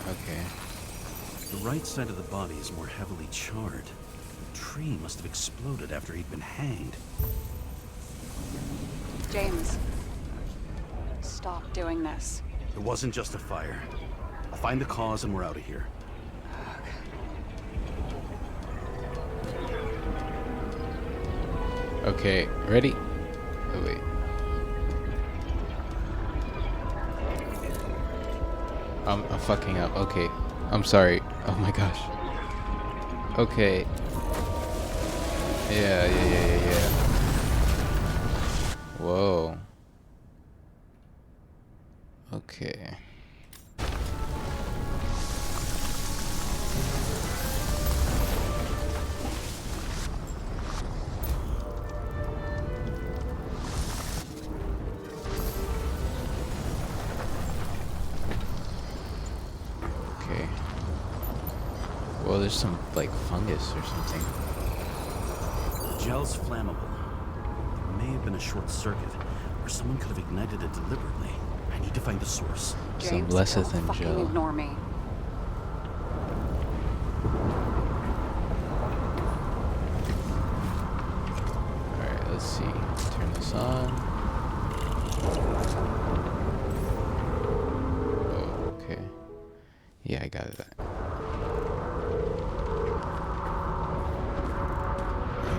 Okay. The right side of the body is more heavily charred. The tree must have exploded after he'd been hanged. James, stop doing this. It wasn't just a fire. I'll find the cause and we're out of here. Okay, ready? Oh, wait. I'm fucking up. Okay. I'm sorry. Oh my gosh. Okay. Yeah. Whoa. Okay. Well, there's some, like, fungus or something. The gel's flammable. There may have been a short circuit, or someone could have ignited it deliberately. I need to find the source. James, some lesser don't than fucking gel. Ignore me. Alright, let's see. Turn this on. Oh, okay. Yeah, I got that.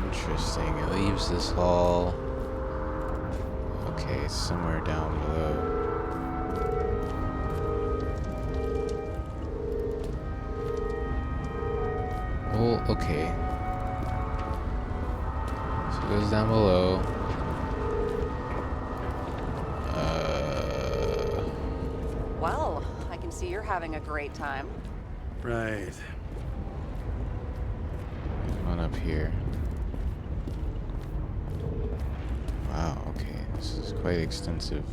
Interesting. It leaves this hall. Okay, it's somewhere down below. Well, okay. So it goes down below. Well, I can see you're having a great time. Right. One up here. Wow, okay. This is quite extensive.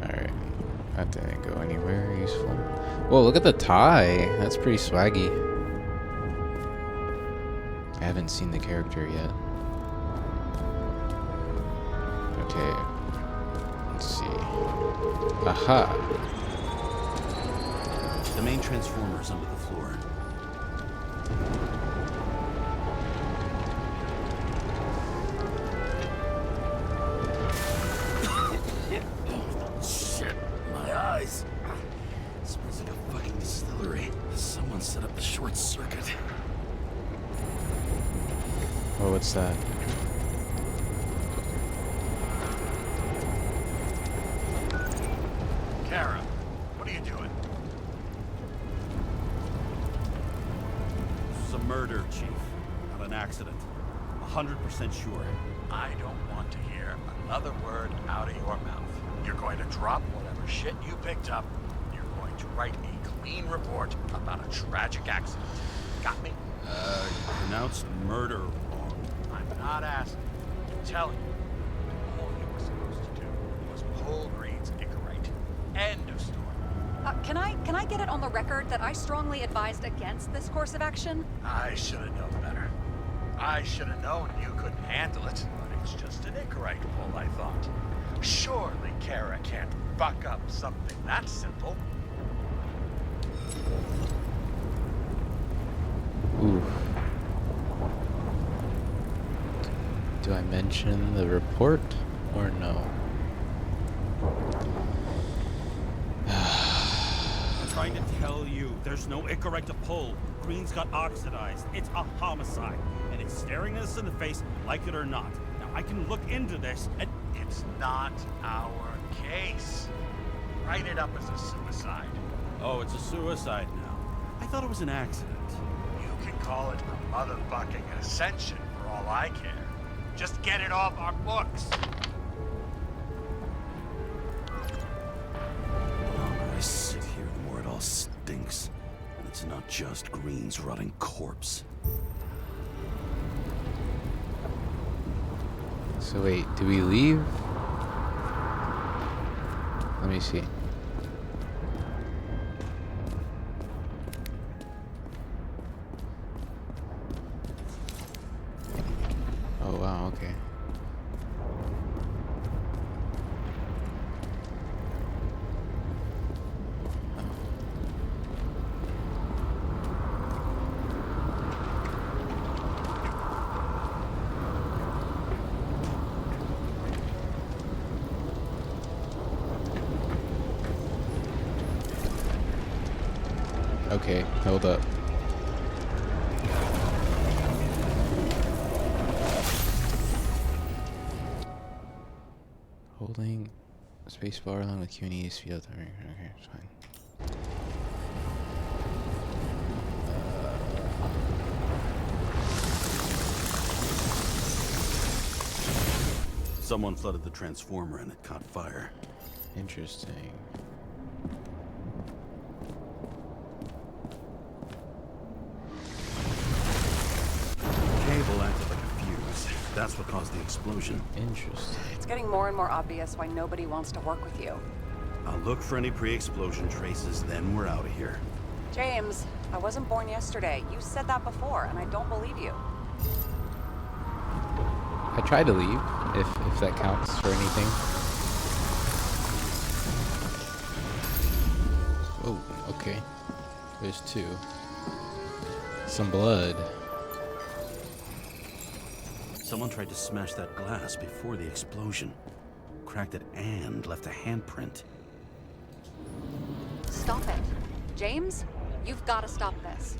Alright. That didn't go anywhere useful. Whoa, look at the tie. That's pretty swaggy. I haven't seen the character yet. Okay. Let's see. Aha! The main transformer is under the floor. Shit, my eyes. Smells like a fucking distillery. Someone set up the short circuit. Oh, what's that? Kara, what are you doing? This was a murder, Chief. Not an accident. 100% sure. I don't want to hear another word out of your mouth. You're going to drop whatever shit you picked up. You're going to write a clean report about a tragic accident. Got me? You pronounced murder wrong. I'm not asking. telling you, all you were supposed to do was pull Green's Icarite. End of story. Can I get it on the record that I strongly advised against this course of action? I should have known better. I should have known you couldn't handle it, but it's just an Icarite pull, I thought. Surely Kara can't fuck up something that simple. Ooh. Do I mention the report or no? I'm trying to tell you, there's no Icarite to pull. Green's got oxidized. It's a homicide, and it's staring us in the face, like it or not. Now, I can look into this, and It's not our case. Write it up as a suicide. oh, it's a suicide now. I thought it was an accident. You can call it a motherfucking ascension for all I care. Just get it off our books. The longer I sit here, the more it all stinks. And it's not just Green's rotting corpse. So wait, do we leave? Let me see. Oh wow, okay. Okay, hold up. Holding spacebar along with Q and E is field. Okay, it's fine. Someone flooded the transformer and it caught fire. Interesting. Cable acted like a fuse. That's what caused the explosion. Interesting. It's getting more and more obvious why nobody wants to work with you. I'll look for any pre-explosion traces, then we're out of here. James, I wasn't born yesterday. You said that before, and I don't believe you. I tried to leave, if that counts for anything. Oh, okay. There's two. Some blood. Someone tried to smash that glass before the explosion. Cracked it and left a handprint. Stop it. James, you've got to stop this.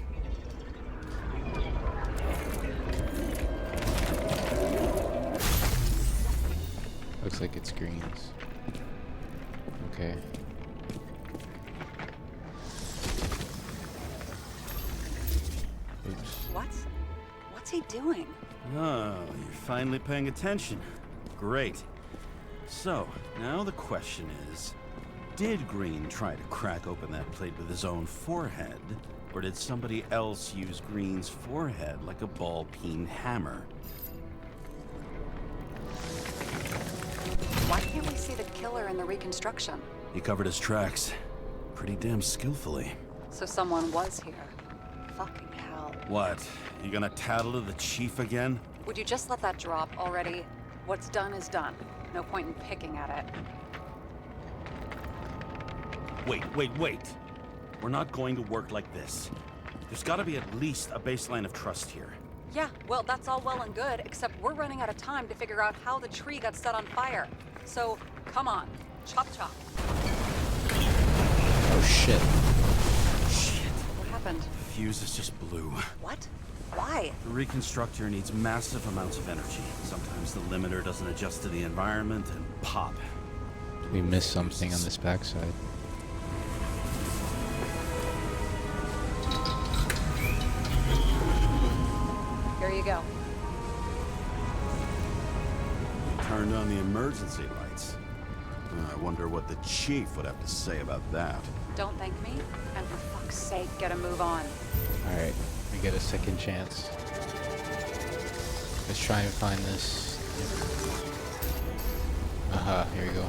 Looks like it's Green's. Okay. Oops. What's he doing? Oh, you're finally paying attention. Great. So, now the question is, did Green try to crack open that plate with his own forehead, or did somebody else use Green's forehead like a ball-peen hammer? Why can't we see the killer in the reconstruction? He covered his tracks pretty damn skillfully. So someone was here. Fucking hell. What? You gonna tattle to the chief again? Would you just let that drop already? What's done is done. No point in picking at it. Wait. We're not going to work like this. There's gotta be at least a baseline of trust here. Yeah, well, that's all well and good, except we're running out of time to figure out how the tree got set on fire. So, come on. Chop chop. Oh shit. What happened? Fuse just blew. What? Why? The reconstructor needs massive amounts of energy. Sometimes the limiter doesn't adjust to the environment and pop. We missed something on this backside. Here you go. Turned on the emergency lights. I wonder what the chief would have to say about that. Don't thank me, and for fuck's sake, get a move on. Alright, we get a second chance. Let's try and find this Aha, here we go.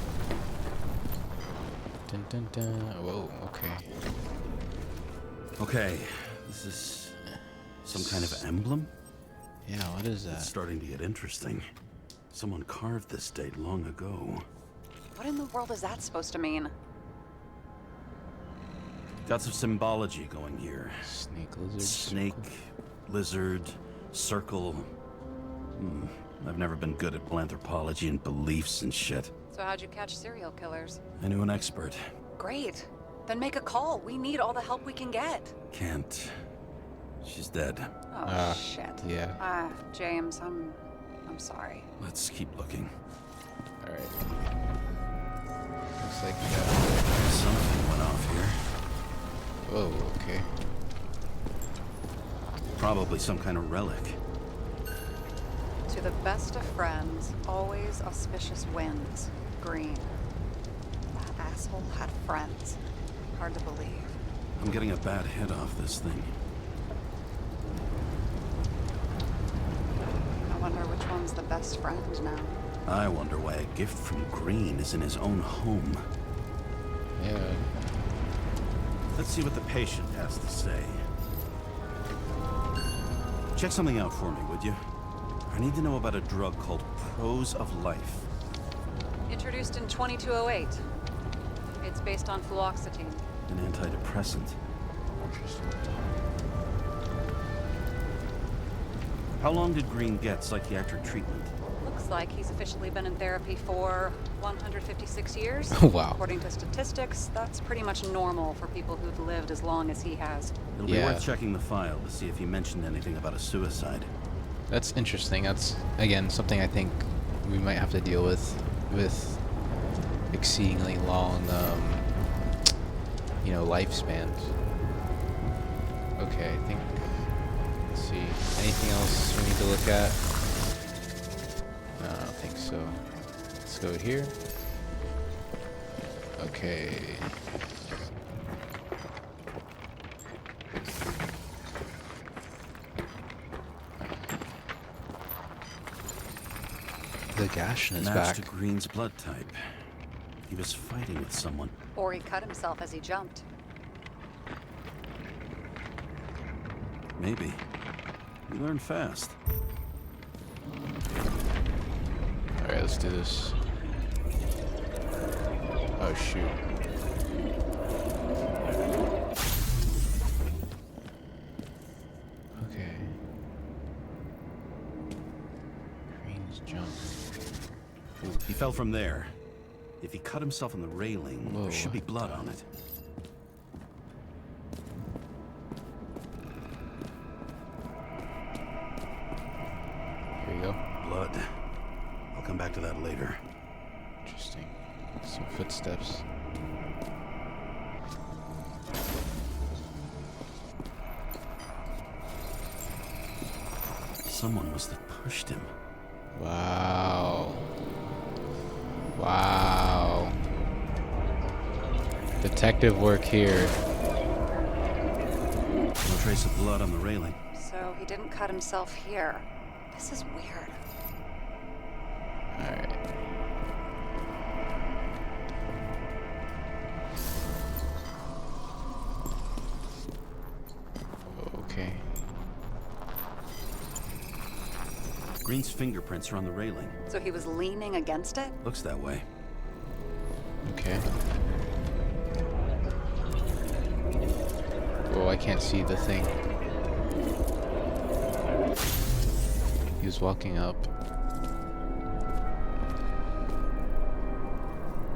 Dun dun dun. Whoa, okay. Okay, this is some kind of emblem? Yeah, what is It's that? starting to get interesting. Someone carved this date long ago. What in the world is that supposed to mean? Got some symbology going here. Snake, lizard, Snake, circle. lizard, circle. I've never been good at anthropology and beliefs and shit. So how'd you catch serial killers? I knew an expert. Great. Then make a call. We need all the help we can get. Can't. She's dead. Oh, shit. Yeah. James, I'm sorry. Let's keep looking. Alright. Looks like Something went off here. whoa, okay. Probably some kind of relic. To the best of friends, always auspicious winds. Green. That asshole had friends. Hard to believe. I'm getting a bad hit off this thing. I wonder which one's the best friend now. I wonder why a gift from Green is in his own home. Yeah. Let's see what the patient has to say. Check something out for me, would you? I need to know about a drug called Prose of Life. Introduced in 2208. It's based on fluoxetine. An antidepressant. How long did Green get psychiatric treatment? Looks like he's officially been in therapy for 156 years. Wow. According to statistics, that's pretty much normal for people who've lived as long as he has. It'll be Yeah. worth checking the file to see if he mentioned anything about a suicide. That's interesting. That's, again, something I think we might have to deal with exceedingly long, lifespans. Okay, I think, let's see, anything else we need to look at? No, I don't think so. Let's go here. Okay. The gash in his Match back. to Green's blood type. He was fighting with someone. Or he cut himself as he jumped. Maybe. We learn fast. Alright, let's do this. Oh shoot. Okay. Green's jump. He fell from there. If he cut himself on the railing, Whoa. there should be blood on it. Here you go. Blood. I'll come back to that later. Interesting. Some footsteps. Someone must have pushed him. Wow. Wow. Detective work here. No trace of blood on the railing. So he didn't cut himself here. This is weird. Alright. Okay. Green's fingerprints are on the railing. So he was leaning against it? Looks that way. Okay. Whoa, I can't see the thing. He was walking up.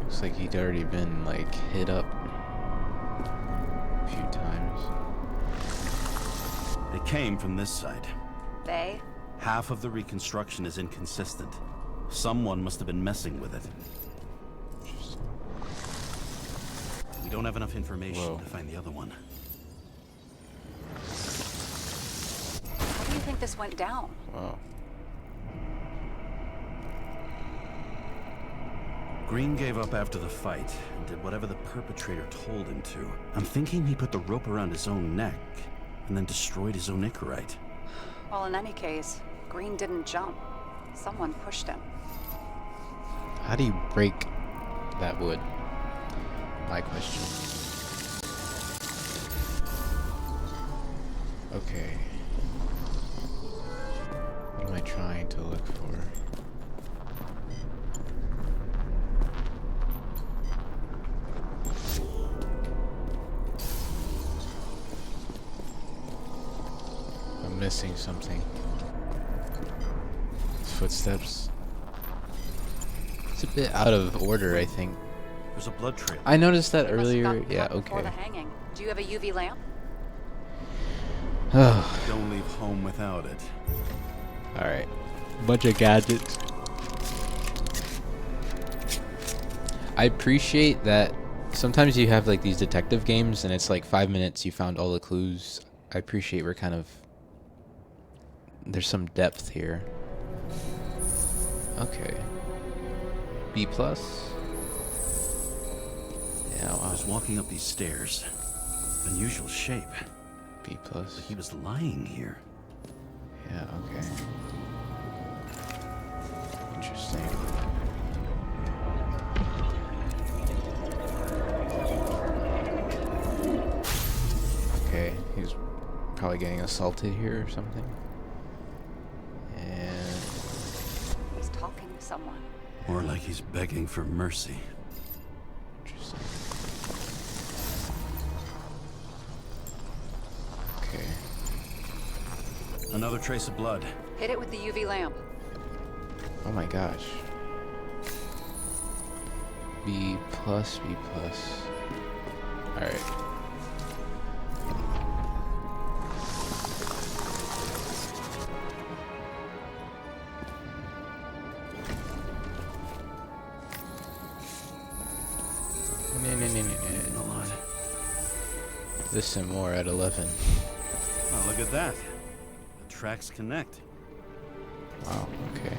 Looks like he'd already been, like, hit up a few times. They came from this side. They? Half of the reconstruction is inconsistent. Someone must have been messing with it. We don't have enough information Whoa. to find the other one. How do you think this went down? Wow. Green gave up after the fight and did whatever the perpetrator told him to. I'm thinking he put the rope around his own neck and then destroyed his own Icarite. Well, in any case, Green didn't jump. Someone pushed him. How do you break that wood? My question. Okay. What am I trying to look for? I'm missing something. Footsteps. It's a bit out of order, I think. There's a blood trail. I noticed that He must have earlier. gotten Yeah, cut before okay. the hanging. Do you have a UV lamp? Oh, Don't leave home without it. alright. Bunch of gadgets. I appreciate that sometimes you have like these detective games and it's like 5 minutes you found all the clues. I appreciate we're kind of... There's some depth here. Okay. B+. Yeah, I wow. was walking up these stairs. Unusual shape. B+. But he was lying here. Yeah, okay. Interesting. Okay, he was probably getting assaulted here or something. And He's talking to someone. More like he's begging for mercy. interesting. Okay. Another trace of blood. Hit it with the UV lamp. Oh my gosh. B+, B+. Alright. A lot. Listen more at 11. Oh, look at that. The tracks connect. Wow, okay.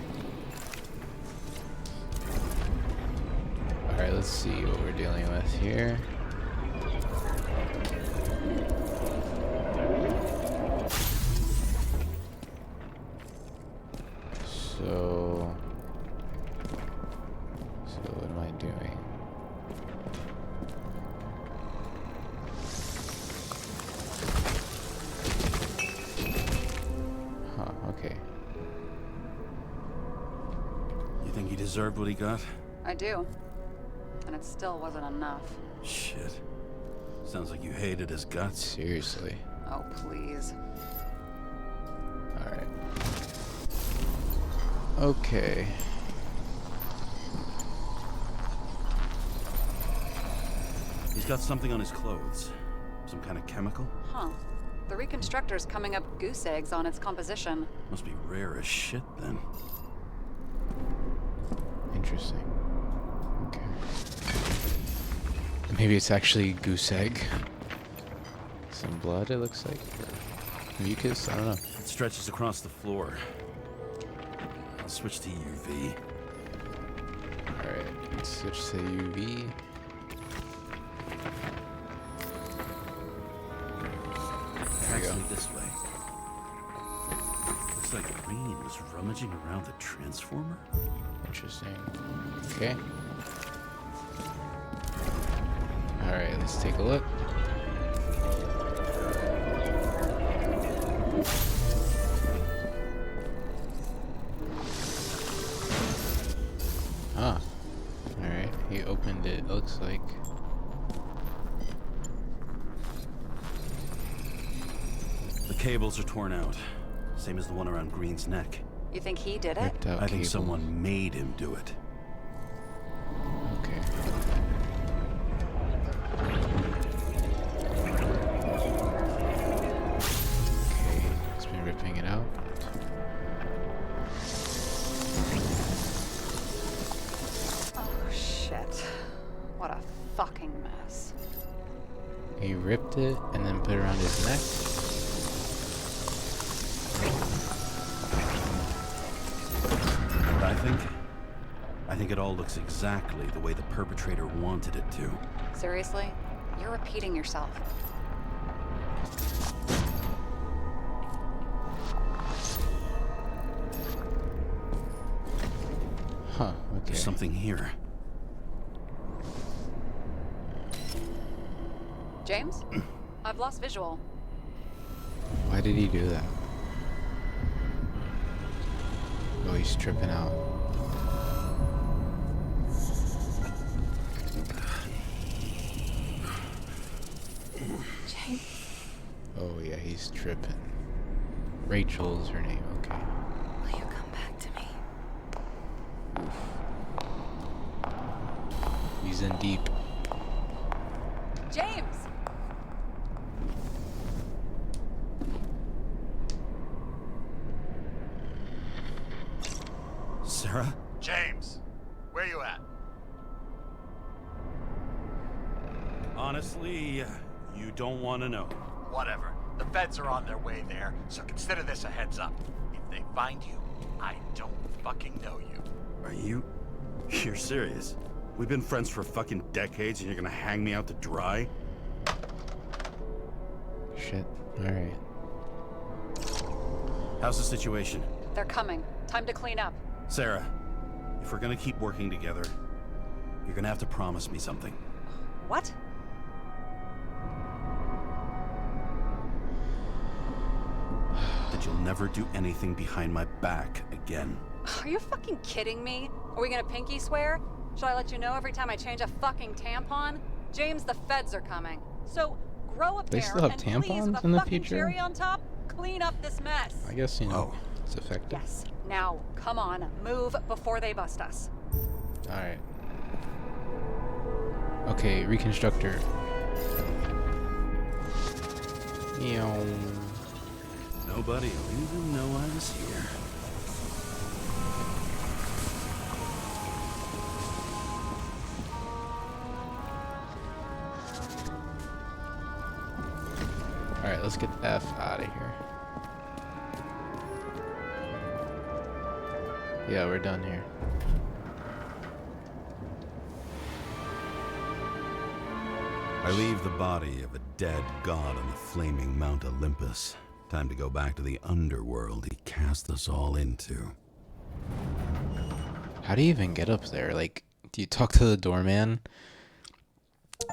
Alright, let's see what we're dealing with here. So what am I doing? Huh, okay. You think he deserved what he got? I do. And it still wasn't enough. Shit. Sounds like you hated his guts. Seriously. Oh, please. Alright. Okay. He's got something on his clothes. Some kind of chemical? Huh. The reconstructor's coming up goose eggs on its composition. Must be rare as shit then. Interesting. Okay. Maybe it's actually goose egg. Some blood, it looks like. Or mucus? I don't know. It stretches across the floor. I'll switch to UV. Alright, let's switch to UV. There we go. Tracks lead this way. Looks like Green was rummaging around the transformer. Interesting. Okay. Alright, let's take a look. Ah. Alright, he opened it, looks like. The cables are torn out. Same as the one around Green's neck. You think he did it? Ripped out I think cable. someone made him do it. Okay. Okay, it's been ripping it out. Oh, shit. What a fucking mess. He ripped it and then put it around his neck. What I think? I think it all looks exactly the way the perpetrator wanted it to. Seriously? You're repeating yourself. There's something here. James? I've lost visual. Why did he do that? Oh, he's tripping out. James. Oh yeah, he's tripping. Rachel's her name, okay. Will you come back to me? He's in deep. James! Sarah? James, where you at? Honestly, you don't want to know. Whatever. The feds are on their way there, so consider this a heads up. If they find you, I don't fucking know you. Are you... You're serious? We've been friends for fucking decades and you're gonna hang me out to dry? Shit. Alright. How's the situation? They're coming. Time to clean up. Sarah, if we're gonna keep working together, you're gonna have to promise me something. What? That you'll never do anything behind my back again. Are you fucking kidding me? Are we gonna pinky swear? Should I let you know every time I change a fucking tampon? James, the feds are coming. So grow a They pair still have and please, tampons with a in the fucking future? cherry on top, clean up this mess. I guess, you know, it's effective. Yes. Now, come on, move before they bust us. Alright. Okay, reconstructor. Meow. Nobody will even know I was here. Alright, let's get the F out of here. Yeah, we're done here. I leave the body of a dead god on the flaming Mount Olympus. Time to go back to the underworld he cast us all into. How do you even get up there? Like, do you talk to the doorman?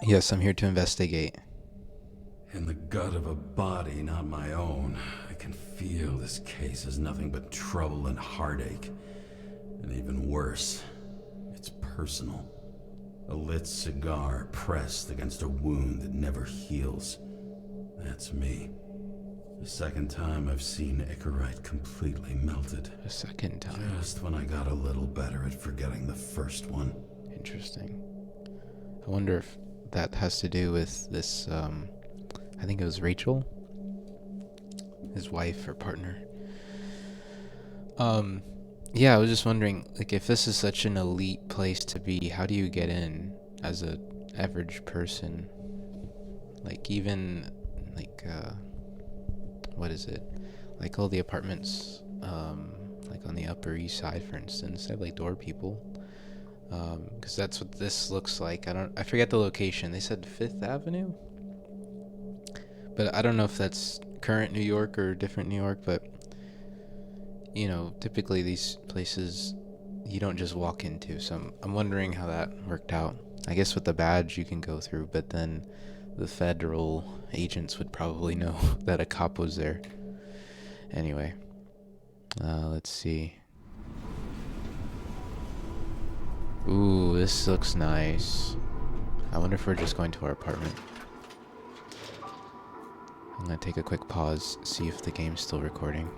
Yes, I'm here to investigate. In the gut of a body not my own, I can feel this case is nothing but trouble and heartache. And even worse, it's personal. A lit cigar pressed against a wound that never heals. That's me. The second time I've seen Icarite completely melted. A second time. Just when I got a little better at forgetting the first one. Interesting. I wonder if that has to do with this, I think it was Rachel? His wife or partner. Yeah, I was just wondering, like, if this is such an elite place to be, how do you get in as a average person? Like, even, like, what is it? Like, all the apartments, like, on the Upper East Side, for instance, they have, like, door people. Because that's what this looks like. I forget the location. They said 5th Avenue? But I don't know if that's current New York or different New York, but... You know, typically these places you don't just walk into, so I'm wondering how that worked out. I guess with the badge you can go through, but then the federal agents would probably know that a cop was there. Anyway, let's see. Ooh, this looks nice. I wonder if we're just going to our apartment. I'm gonna take a quick pause, see if the game's still recording.